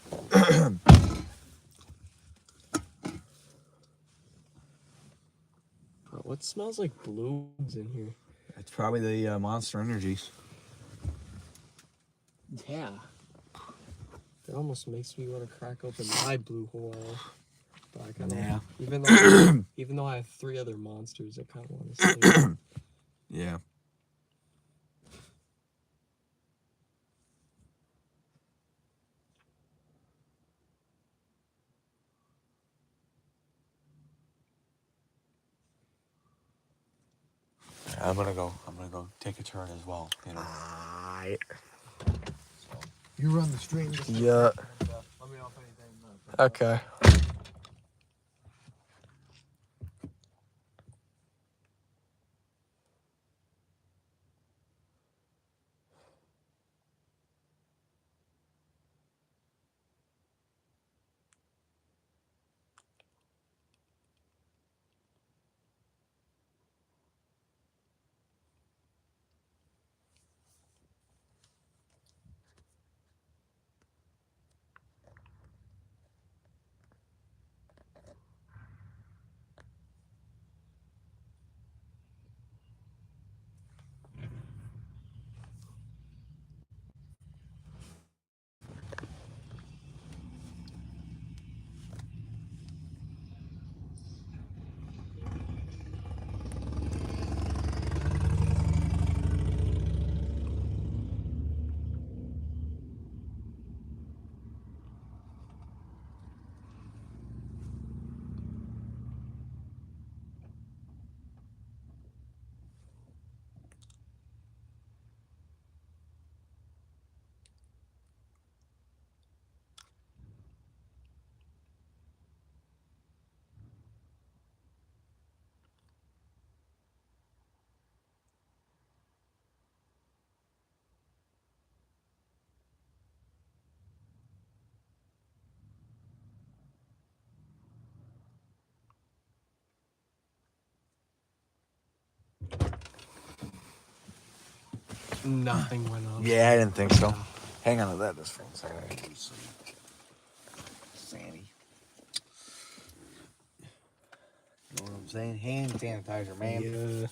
What smells like blues in here? It's probably the Monster Energies. Yeah. It almost makes me want to crack open my blue Hawaiian. But I kind of, Yeah. even though I have 3 other monsters, I kind of want to stay. Yeah. I'm gonna go take a turn as well. You know. You run the stream. Yeah. Let me know if anything. Okay. Nothing went on. Yeah, I didn't think so. Hang on to that just for a second. I can do some Sandy. You know what I'm saying? Hand sanitizer, man. Yeah.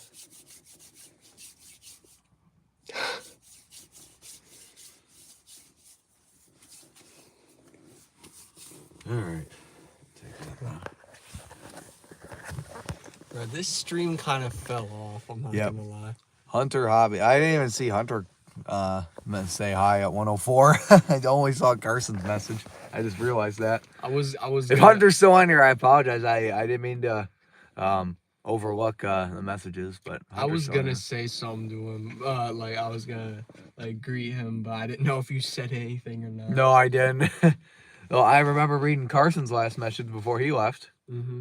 All right. Take that. Bro, this stream kind of fell off. I'm not gonna lie. Hunter Hobby. I didn't even see Hunter say hi at 104. I only saw Carson's message. I just realized that. I was. If Hunter's still on here, I apologize. I didn't mean to overlook the messages, but I Hunter's was still on gonna here. say something to him. Like I was gonna greet him, but I didn't know if you said anything or not. No, I didn't. Well, I remember reading Carson's last message before he left. Mm-hmm.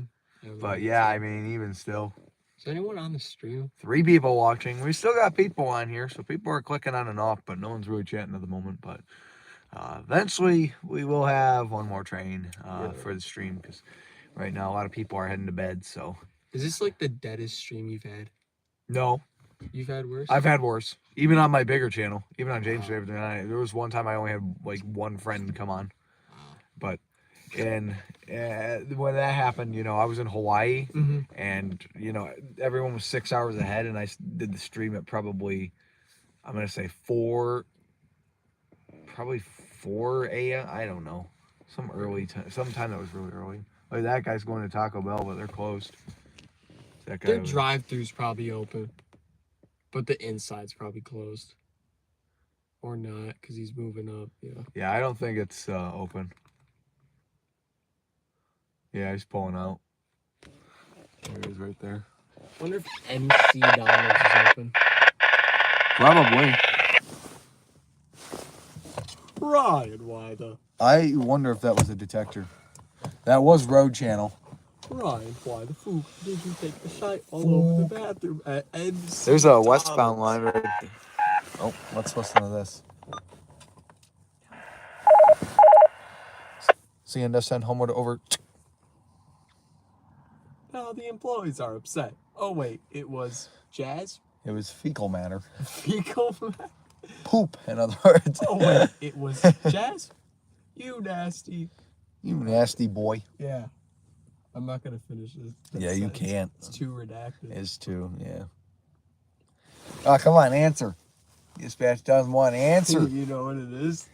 But yeah, I mean, even still. Is anyone on the stream? 3 people watching. We still got people on here, so people are clicking on and off, but no one's really chatting at the moment. But eventually, we will have one more train for the stream, because right now a lot of people are heading to bed. So Is this like the deadest stream you've had? no, You've had worse? I've had worse. Even on my bigger channel, even on James Favorite Tonight, there was one time I only had like 1 friend come on. But when that happened, you know, I was in Hawaii, and you know, everyone was 6 hours ahead, and I did the stream at probably, I'm gonna say 4 a.m. I don't know, some early time, sometime that was really early. Like that guy's going to Taco Bell, but they're closed. That guy Their drive-thru's probably open, but the inside's probably closed, or not, because he's moving up. Yeah, I don't think it's open. Yeah, he's pulling out. There he is, right there. Wonder if MC Donald's is open. Probably. Ryan, why the? I wonder if that was a detector. That was Road Channel. Ryan, why the fool did you take a shite all over the bathroom at MC There's a Donald's? westbound line right there. Oh, let's listen to this. CNSN homeward over. Now the employees are upset. Oh wait, it was Jazz? It was fecal matter. Fecal matter? poop, in other words. Oh, wait. It was Jazz? You nasty. You nasty boy. Yeah. I'm not going to finish this. Yeah, you can't. It's too redacted. It's too, yeah. Oh, come on, answer. Dispatch doesn't want to answer. You know what it is?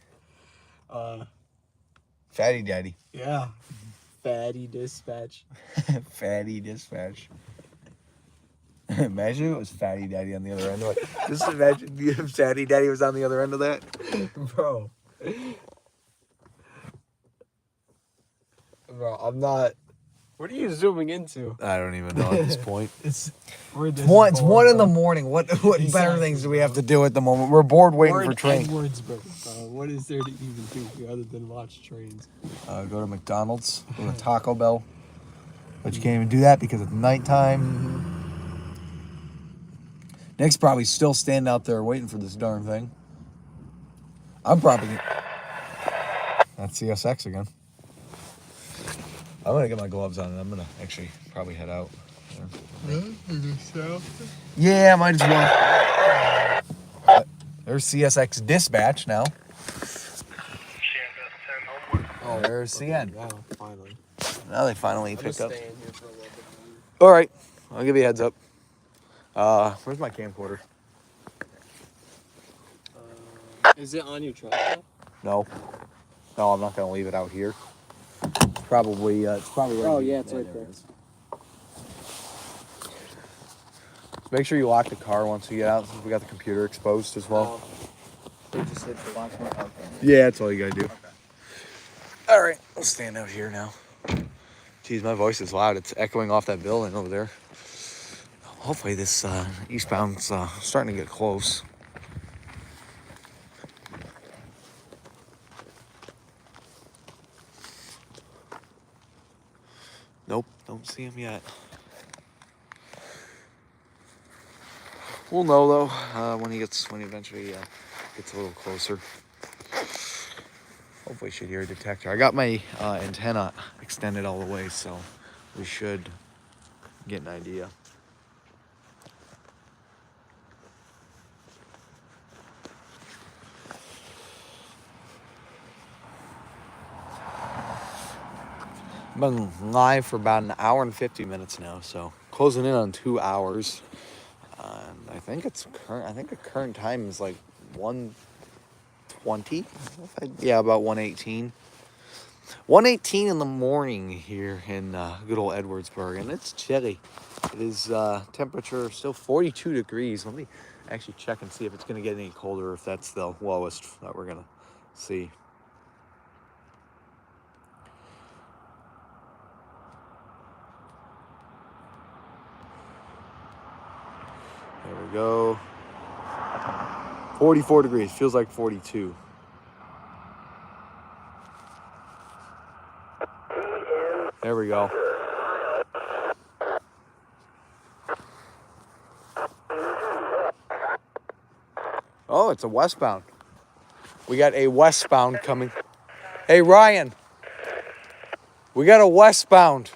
Fatty Daddy. Yeah. Fatty dispatch. Fatty Dispatch. Imagine if it was Fatty Daddy on the other end of it. Just imagine if Fatty Daddy was on the other end of that. Bro. Bro, I'm not. What are you zooming into? I don't even know at this point. It's It's 1 in the morning. What better things do we have to do at the moment? We're bored waiting for trains. Edwardsburg. What is there to even do other than watch trains? Go to McDonald's, go to Taco Bell. But you can't even do that because it's nighttime. Nick's probably still standing out there waiting for this darn thing. I'm probably... That's CSX again. I'm going to get my gloves on and I'm going to actually probably head out. Really? Yeah, might as well. There's CSX Dispatch now. Oh, there's CN. Wow, finally. Now they finally I'm picked just up. staying here for a little bit longer. All right, I'll give you a heads up. Where's my camcorder? Is it on your truck? No, I'm not gonna leave it out here. Probably, it's probably. Right Oh, here. yeah, it's right there. It is. So make sure you lock the car once you get out, since we got the computer exposed as well. They just hit the lock button. Okay. Yeah, that's all you gotta do. Okay. All right, I'll stand out here now. Geez, my voice is loud. It's echoing off that building over there. Hopefully this eastbound's starting to get close. Nope, don't see him yet. We'll know though when he eventually gets a little closer. Hopefully, should hear a detector. I got my antenna extended all the way, so we should get an idea. I've been live for about an hour and 50 minutes now, so closing in on 2 hours. I think it's current. I think the current time is like 1:20. Yeah, about 1:18. 1:18 in the morning here in good old Edwardsburg, and it's chilly. It is temperature still 42 degrees. Let me actually check and see if it's going to get any colder, if that's the lowest that we're going to see. There we go. 44 degrees. Feels like 42. There we go. Oh, it's a westbound. We got a westbound coming. Hey, Ryan. We got a westbound.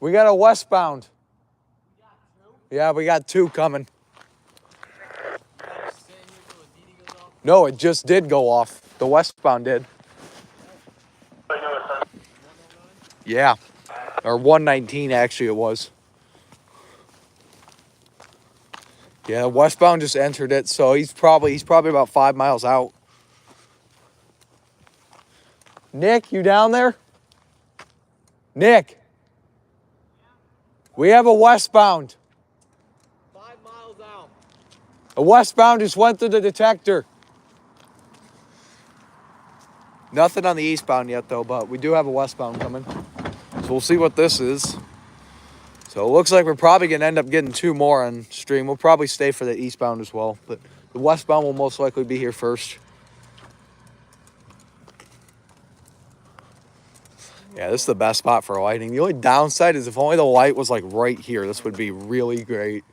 We got a westbound. Yeah, we got 2 coming. No, it just did go off. The westbound did. Yeah. Or 119 actually it was. Yeah, westbound just entered it, so he's probably about 5 miles out. Nick, you down there? Nick. We have a westbound. 5 miles out. A westbound just went through the detector. Nothing on the eastbound yet, though, but we do have a westbound coming. So we'll see what this is. So it looks like we're probably going to end up getting 2 more on stream. We'll probably stay for the eastbound as well, but the westbound will most likely be here first. Yeah, this is the best spot for lighting. The only downside is if only the light was like right here. This would be really great.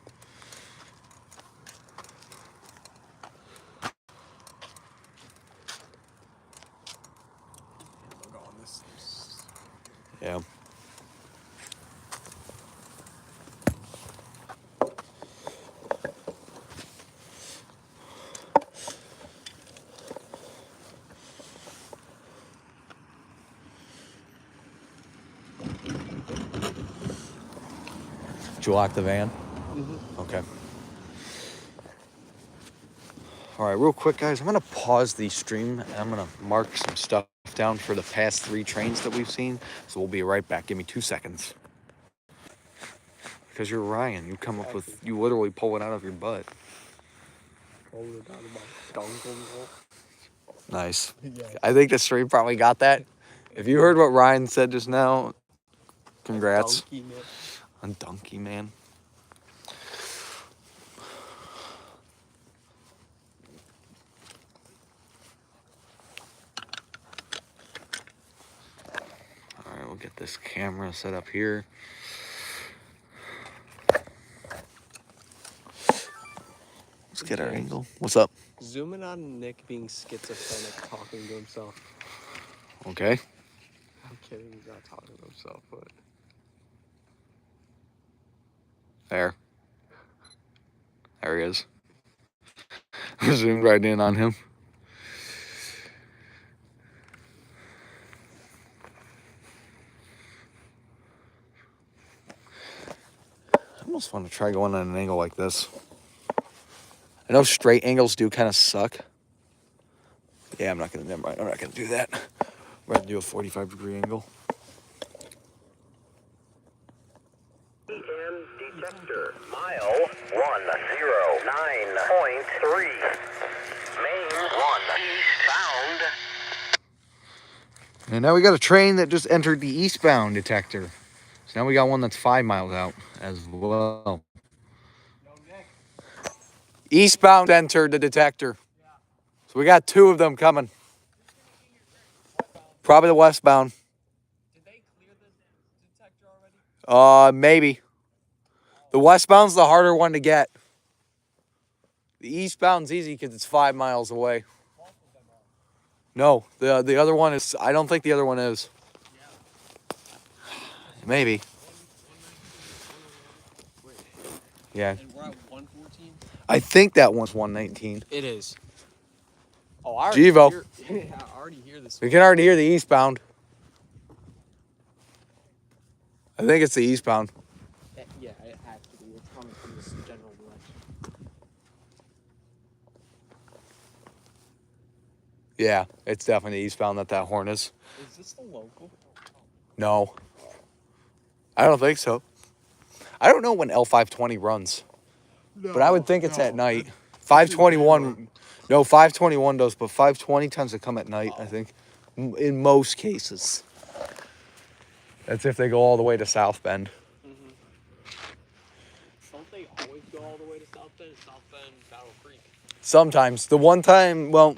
Yeah. Did you lock the van? Mm-hmm. Okay. All right, real quick, guys. I'm gonna pause the stream and I'm gonna mark some stuff down for the past 3 trains that we've seen. So we'll be right back. Give me 2 seconds. Because you're Ryan, you come up with, you literally pull it out of your butt. Nice. Yeah. I think the stream probably got that. If you heard what Ryan said just now, congrats. Donkey, man. On Donkey Man. All right, we'll get this camera set up here. Let's get our angle. What's up? Zoom in on Nick being schizophrenic, talking to himself. Okay. I'm kidding, he's not talking to himself, but... There he is. Zoomed right in on him. I almost want to try going on an angle like this. I know straight angles do kind of suck. Yeah, I'm not gonna do that. We're gonna do a 45-degree angle. EM detector, mile 109.3. Main 1 eastbound. And now we got a train that just entered the eastbound detector. So now we got one that's 5 miles out as well. Eastbound entered the detector. So we got 2 of them coming. Probably the westbound. Did they clear the detector already? Maybe. The westbound's the harder one to get. The eastbound's easy because it's 5 miles away. No, the other one is. I don't think the other one is. Maybe. Yeah. And we're at 114? I think that one's 119. It is. Oh, I already Givo. hear... I already hear this. We can already hear the eastbound. I think it's the eastbound. Yeah, it has to be. It's coming from this general direction. Yeah, it's definitely eastbound that horn is. Is this the local? No. I don't think so. I don't know when L520 runs. But I would think it's at night. 521. No, 521 does, but 520 tends to come at night, I think. In most cases. That's if they go all the way to South Bend. Don't they always go all the way to South Bend? South Bend, Battle Creek. Sometimes. The one time, well,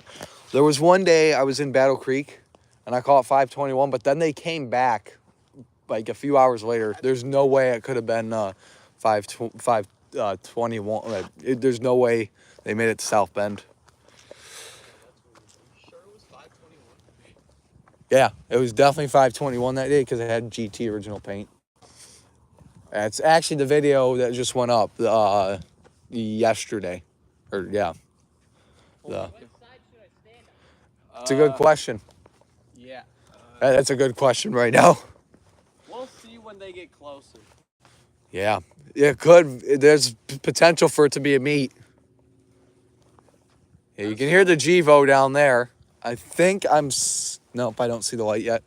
there was one day I was in Battle Creek and I caught 521, but then they came back like a few hours later. There's no way it could have been 521. There's no way they made it to South Bend. Sure it was 521? Yeah, it was definitely 521 that day because it had GT original paint. It's actually the video that just went up yesterday. Or, yeah. It's a good question. Yeah. That's a good question right now. We'll see when they get closer. Yeah, it could. There's potential for it to be a meet. Yeah, you can hear the Givo down there. I think I'm... Nope, I don't see the light yet.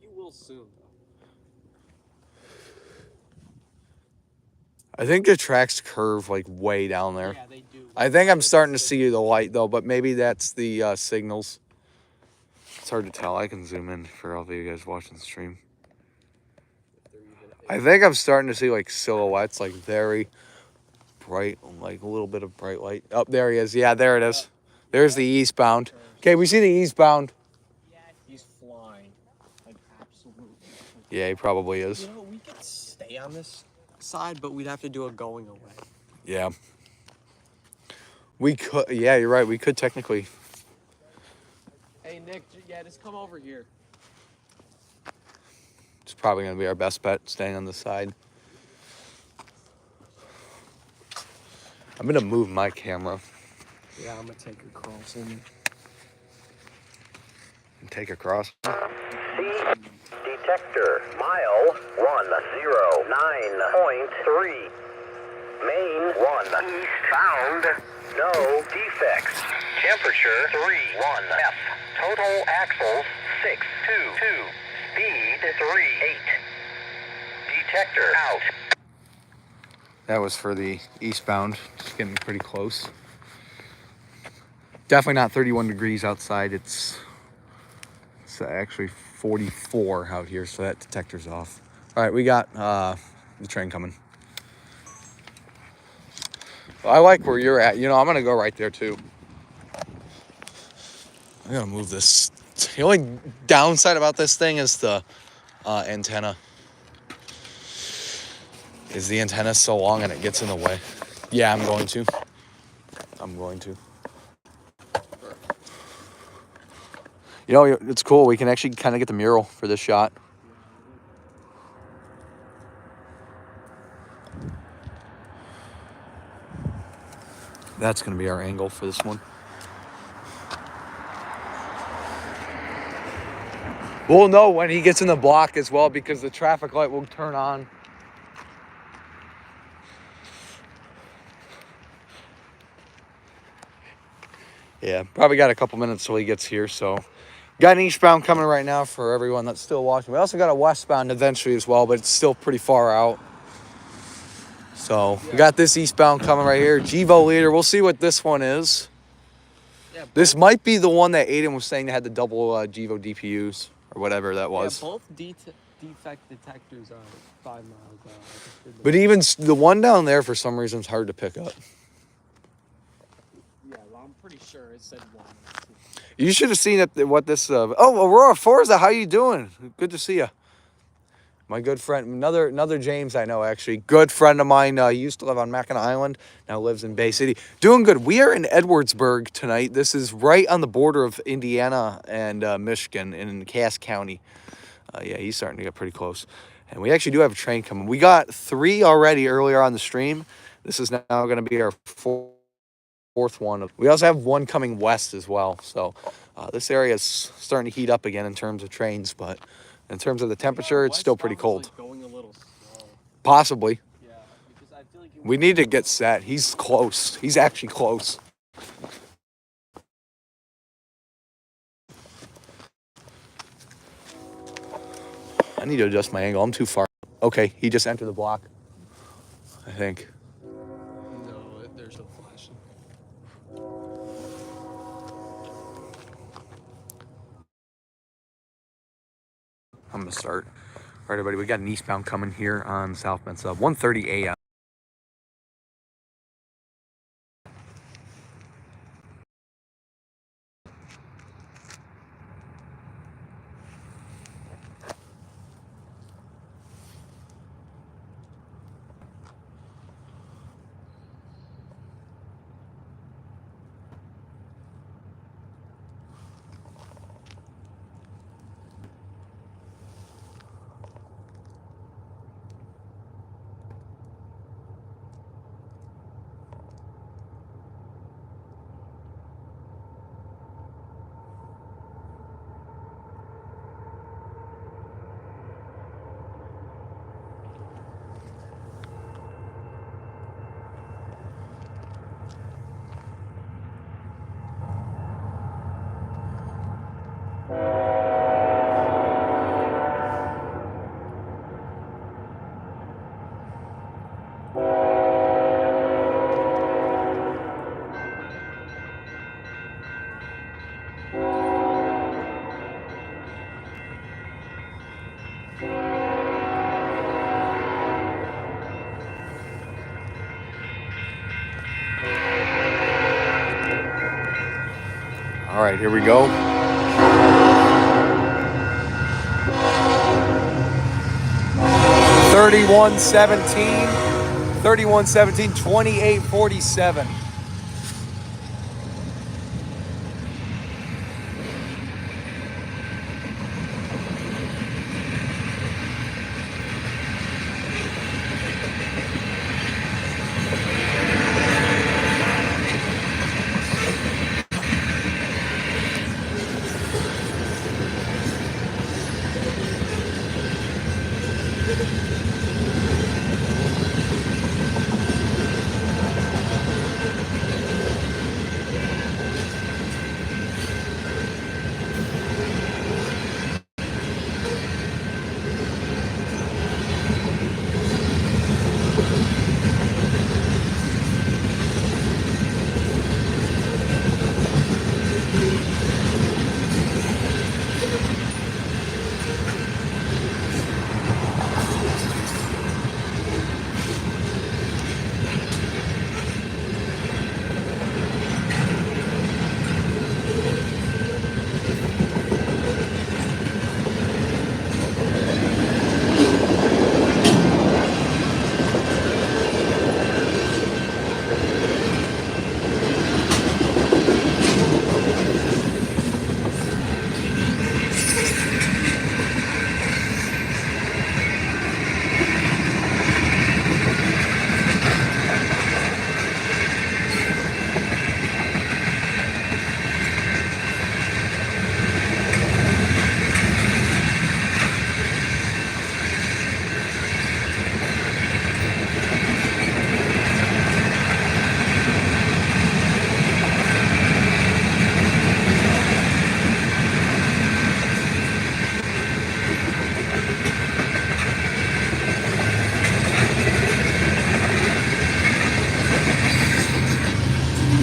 You will soon. I think the tracks curve like way down there. Yeah, they do. I think I'm starting to see the light though, but maybe that's the signals. It's hard to tell. I can zoom in for all of you guys watching the stream. I think I'm starting to see like silhouettes, like very bright, like a little bit of bright light. Oh, there he is. Yeah, there it is. There's the eastbound. Okay, we see the eastbound. Yeah, he's flying. Like, absolutely. Yeah, he probably is. You know, we could stay on this side, but we'd have to do a going away. Yeah. We could, yeah, you're right. We could technically. Hey, Nick, yeah, just come over here. It's probably going to be our best bet, staying on the side. I'm going to move my camera. Yeah, I'm going to take a cross in. And take across. C detector, detector, mile 109.3. Main 1 east found, no defects. Temperature 31 F. Total axles 622. Speed 38. Detector out. That was for the eastbound. Just getting pretty close. Definitely not 31 degrees outside. It's actually 44 out here, so that detector's off. All right, we got the train coming. I like where you're at. You know, I'm gonna go right there too. I gotta move this. The only downside about this thing is the antenna. Is the antenna so long and it gets in the way? Yeah, I'm going to. You know, it's cool. We can actually kind of get the mural for this shot. That's going to be our angle for this one. We'll know when he gets in the block as well because the traffic light will turn on. Yeah, probably got a couple minutes till he gets here, so... Got an eastbound coming right now for everyone that's still watching. We also got a westbound eventually as well, but it's still pretty far out. So we got this eastbound coming right here. Gevo leader. We'll see what this one is. Yeah, This might be the one that Aiden was saying that had the double Gevo DPUs or whatever that was. Yeah, both defect detectors are 5 miles out. But even the one down there for some reason is hard to pick up. Yeah, well, I'm pretty sure it said 1. You should have seen it. What this? Oh, Aurora Forza, how you doing? Good to see you. My good friend, another James I know actually, good friend of mine. He used to live on Mackinac Island, now lives in Bay City. Doing good. We are in Edwardsburg tonight. This is right on the border of Indiana and Michigan in Cass County. Yeah, he's starting to get pretty close. And we actually do have a train coming. We got 3 already earlier on the stream. This is now going to be our fourth one. We also have one coming west as well. So this area is starting to heat up again in terms of trains, but in terms of the temperature, it's still pretty cold. Like going a little slow. Possibly. Yeah, because I feel like We need to get set. He's close. He's actually close. I need to adjust my angle. I'm too far. Okay, he just entered the block, I think. No, there's no flashing. I'm going to start. All right, everybody, we got an eastbound coming here on South Bend. 1:30 a.m. All right, here we go. $31.17, $28.47.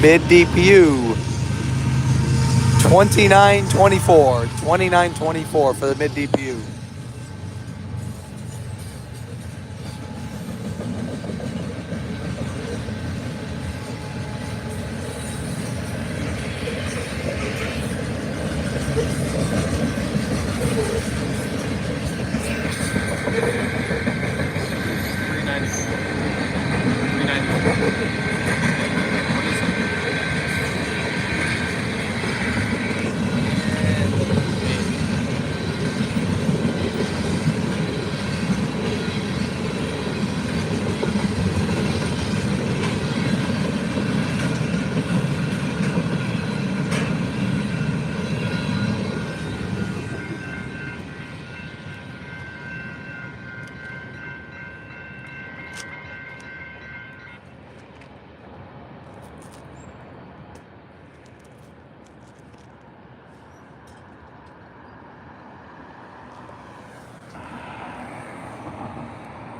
Mid DPU. 2924. 2924 for the mid DPU.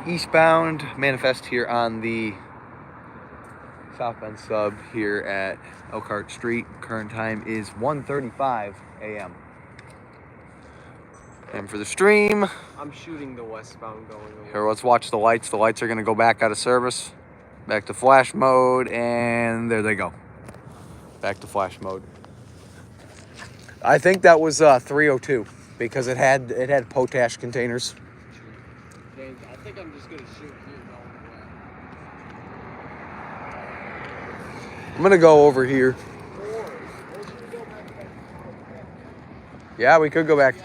Eastbound manifest here on the southbound sub here at Elkhart Street. Current time is 1:35 a.m. And for the stream, I'm shooting the westbound going away. here, let's watch the lights. The lights are going to go back out of service, back to flash mode, and there they go. Back to flash mode. I think that was 302 because it had potash containers. I think I'm just gonna shoot here going away. I'm gonna go over here. Yeah, we could go back.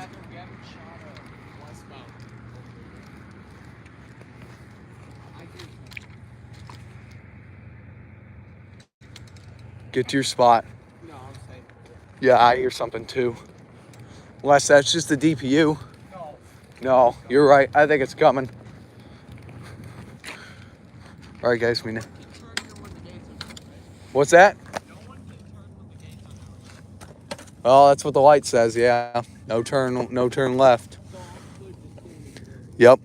Get to your spot. No, I'm saying. Yeah, I hear something too. Unless that's just the DPU. No, you're right. I think it's coming. All right, guys, we know. What's that? Oh, that's what the light says. Yeah, no turn left. Yep.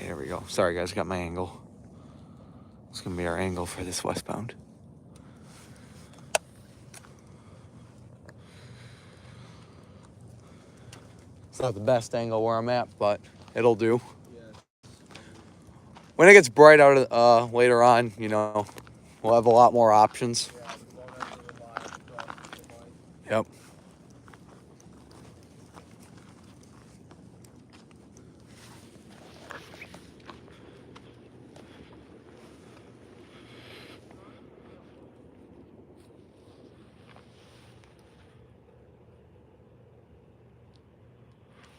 There we go. Sorry, guys, got my angle. It's gonna be our angle for this westbound. It's not the best angle where I'm at, but it'll do. When it gets bright out later on, you know, we'll have a lot more options. Yep.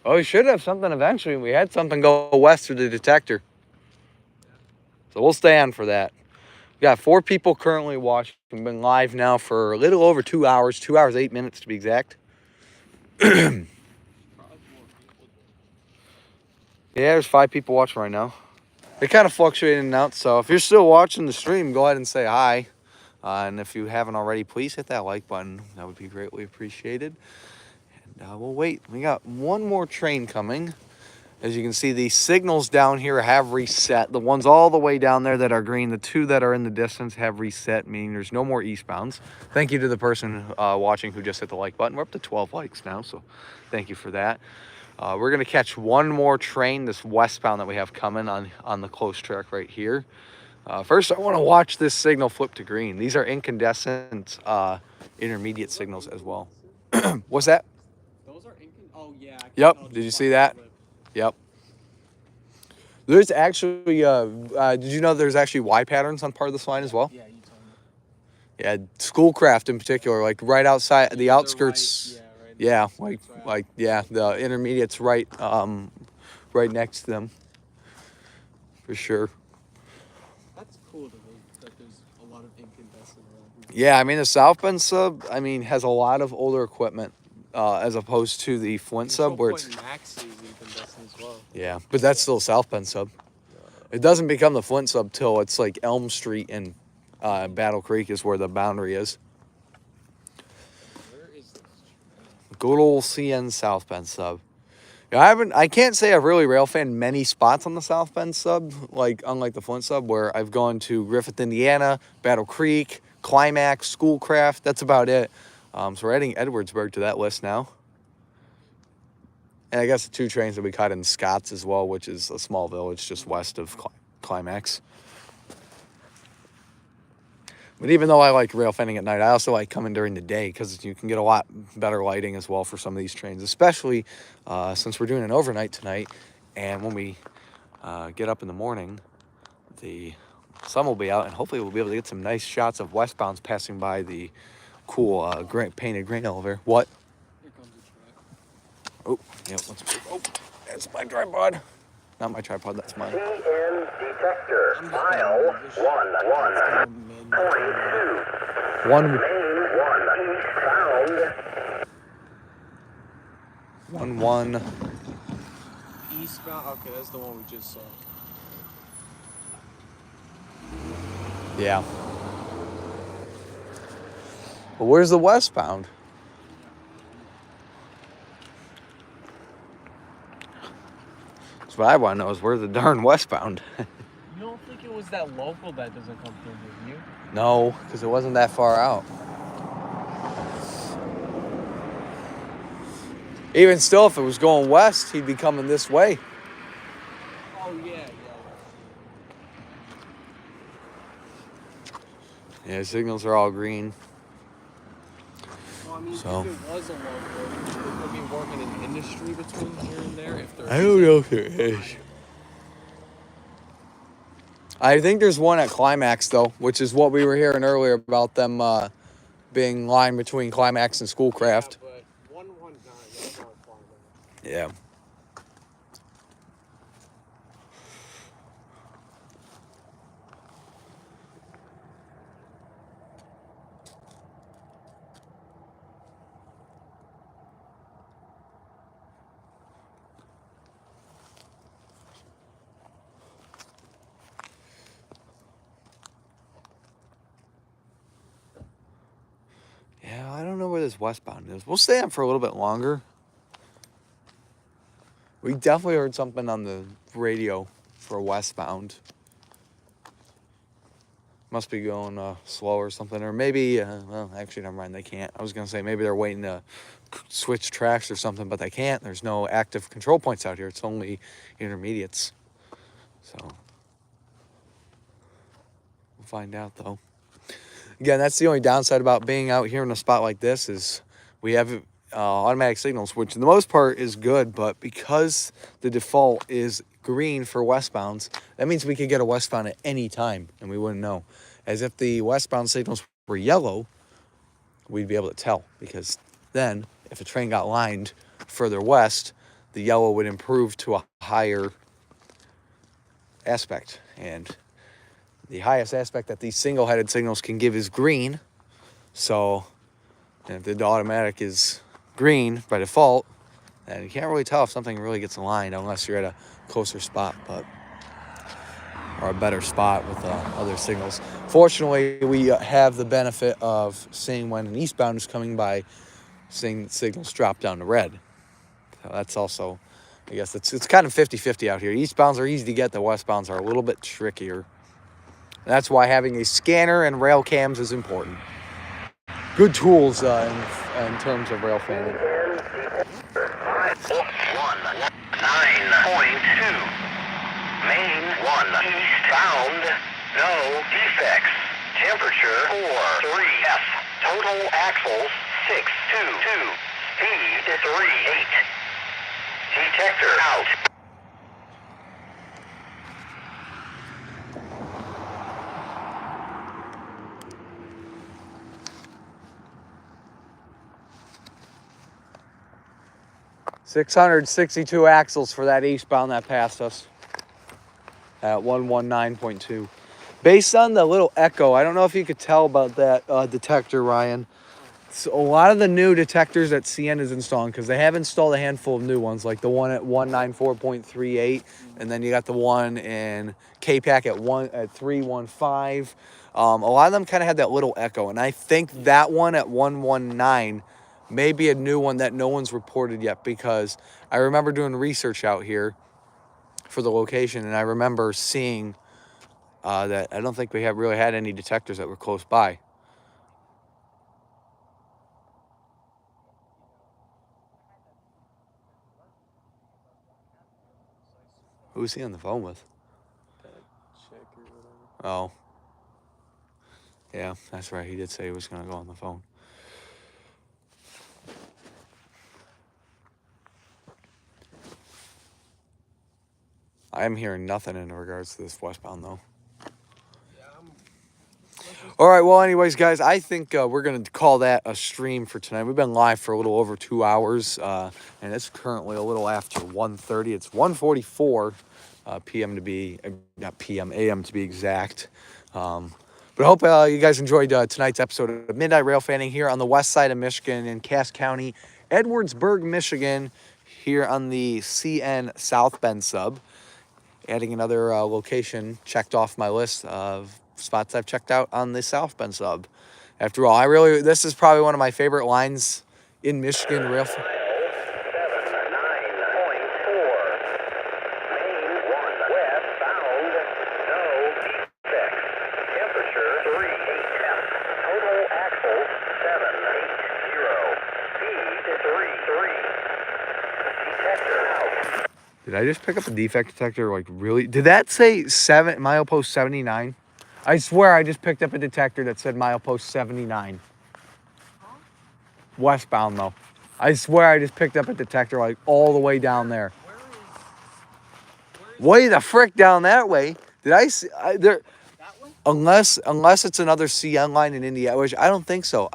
Oh, we should have something eventually. We had something go west through the detector. So we'll stay on for that. We got 4 people currently watching. We've been live now for a little over 2 hours. 2 hours, 8 minutes to be exact. Yeah, there's 5 people watching right now. They kind of fluctuate in and out. So if you're still watching the stream, go ahead and say hi. And if you haven't already, please hit that like button. That would be greatly appreciated. We'll wait. We got one more train coming. As you can see, the signals down here have reset. The ones all the way down there that are green, the 2 that are in the distance have reset, meaning there's no more eastbounds. Thank you to the person watching who just hit the like button. We're up to 12 likes now, so thank you for that. We're going to catch one more train, this westbound that we have coming on the close track right here. First, I want to watch this signal flip to green. These are incandescent intermediate signals as well. What's that? Oh yeah. Yep. Did you see that? Yep. There's actually, did you know there's actually Y patterns on part of this line as well? Yeah, you told me. Yeah, Schoolcraft in particular, like right outside the outskirts. Right, Yeah, the intermediates right right next to them. For sure. That's cool to me that there's a lot of incandescent around. Yeah, I mean the South Bend sub, I mean, has a lot of older equipment as opposed to the Flint sub where it's Max sees incandescent as well. Yeah, but that's still South Bend sub. It doesn't become the Flint sub till it's like Elm Street and Battle Creek is where the boundary is. Where is this? Good old CN South Bend sub. Yeah, I can't say I've really rail fanned many spots on the South Bend sub, like unlike the Flint sub, where I've gone to Griffith, Indiana, Battle Creek, Climax, Schoolcraft. That's about it. So we're adding Edwardsburg to that list now. And I guess the 2 trains that we caught in Scotts as well, which is a small village just west of Climax. But even though I like rail fanning at night, I also like coming during the day because you can get a lot better lighting as well for some of these trains, especially since we're doing an overnight tonight. And when we get up in the morning, the sun will be out, and hopefully we'll be able to get some nice shots of westbounds passing by the cool painted grain elevator. What? Here comes the track. Oh, yep, let's move. Oh, that's my tripod. Not my tripod, that's mine. CN detector, mile 11.2. One, Main 1 eastbound. 1. Eastbound. Okay, that's the one we just saw. Yeah. But where's the westbound? That's what I want to know is where's the darn westbound? You don't think it was that local that doesn't come through with you? No, because it wasn't that far out. Even still, if it was going west, he'd be coming this way. Oh, yeah. Yeah, signals are all green. Well, I mean, So. if it was a local, there could be working in industry between here and there. If there I don't know if there is. I think there's one at Climax, though, which is what we were hearing earlier about them being lined between Climax and Schoolcraft. Yeah, but 119, that's not Climax. Yeah. Yeah, I don't know where this westbound is. We'll stay on for a little bit longer. We definitely heard something on the radio for westbound. Must be going slow or something. Or maybe, well, actually, never mind, they can't. I was going to say maybe they're waiting to switch tracks or something, but they can't. There's no active control points out here. It's only intermediates. So, we'll find out, though. Again, that's the only downside about being out here in a spot like this is we have automatic signals, which for the most part is good, but because the default is green for westbounds, that means we could get a westbound at any time, and we wouldn't know. As if the westbound signals were yellow, we'd be able to tell, because then if a train got lined further west, the yellow would improve to a higher aspect, and the highest aspect that these single-headed signals can give is green. So if the automatic is green by default, then you can't really tell if something really gets aligned unless you're at a closer spot, or a better spot with other signals. Fortunately, we have the benefit of seeing when an eastbound is coming by, seeing signals drop down to red. So that's also, I guess it's kind of 50-50 out here. Eastbounds are easy to get, the westbounds are a little bit trickier. That's why having a scanner and rail cams is important. Good tools in terms of rail fanning. 1.9.2. Main 1 eastbound. No defects. Temperature 4.3 F. Total axles 6.22. Speed 3.8. Detector out. $662 axles for that eastbound that passed us at 119.2. Based on the little echo, I don't know if you could tell about that detector, Ryan. So a lot of the new detectors that CN is installing, because they have installed a handful of new ones, like the one at 194.38, and then you got the one in KPAC at 315. A lot of them kind of had that little echo, and I think that one at 119 may be a new one that no one's reported yet, because I remember doing research out here for the location, and I remember seeing that I don't think we have really had any detectors that were close by. Who's he on the phone with? Oh. Yeah, that's right. He did say he was going to go on the phone. I am hearing nothing in regards to this westbound, though. All right, well, anyways, guys, I think we're going to call that a stream for tonight. We've been live for a little over 2 hours, and it's currently a little after 1:30. It's 1:44 p.m. to be, not p.m., a.m. to be exact. But I hope you guys enjoyed tonight's episode of Midnight Railfanning here on the west side of Michigan in Cass County, Edwardsburg, Michigan, here on the CN South Bend sub. Adding another location checked off my list of spots I've checked out on the South Bend sub. After all, this is probably one of my favorite lines in Michigan rail. 79.4. Main 1 westbound. No defects. Temperature 38F. Total axle 780. Speed 33. Detector out. Did I just pick up a defect detector? Like, really? Did that say milepost 79? I swear I just picked up a detector that said milepost 79. Westbound, though. I swear I just picked up a detector, like, all the way down there. Way the frick down that way. Did I see? Unless it's another CN line in India, which I don't think so.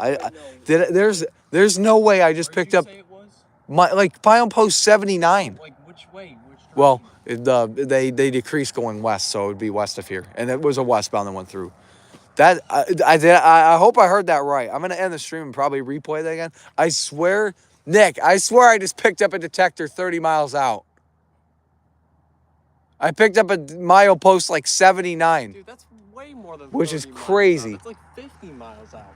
There's no way I just picked up milepost 79. Like which way? Which direction? Well, they decreased going west, so it would be west of here, and it was a westbound that went through. That I hope I heard that right. I'm gonna end the stream and probably replay that again. I swear, Nick, I just picked up a detector 30 miles out. I picked up a milepost like 79. Dude, that's way more than 30 which is miles crazy. out. That's like 50 miles out.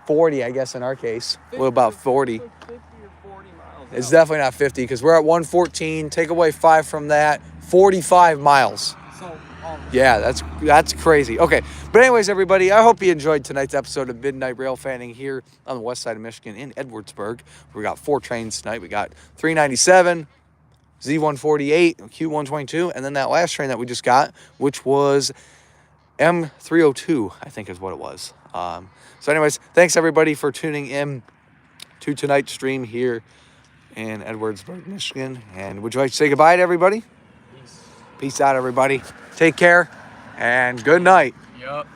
40, I guess, in our case. Well, about 40. It's like 50 or 40 miles It's out. definitely not 50 because we're at 114. Take away 5 from that, 45 miles. So, Yeah, that's crazy. Okay, but anyways, everybody, I hope you enjoyed tonight's episode of Midnight Railfanning here on the west side of Michigan in Edwardsburg. We got 4 trains tonight. We got 397, Z148, Q122, and then that last train that we just got, which was M302, I think is what it was. So anyways, thanks everybody for tuning in to tonight's stream here in Edwardsburg, Michigan. And would you like to say goodbye to everybody? Peace out, everybody. Take care, and good night. Yup.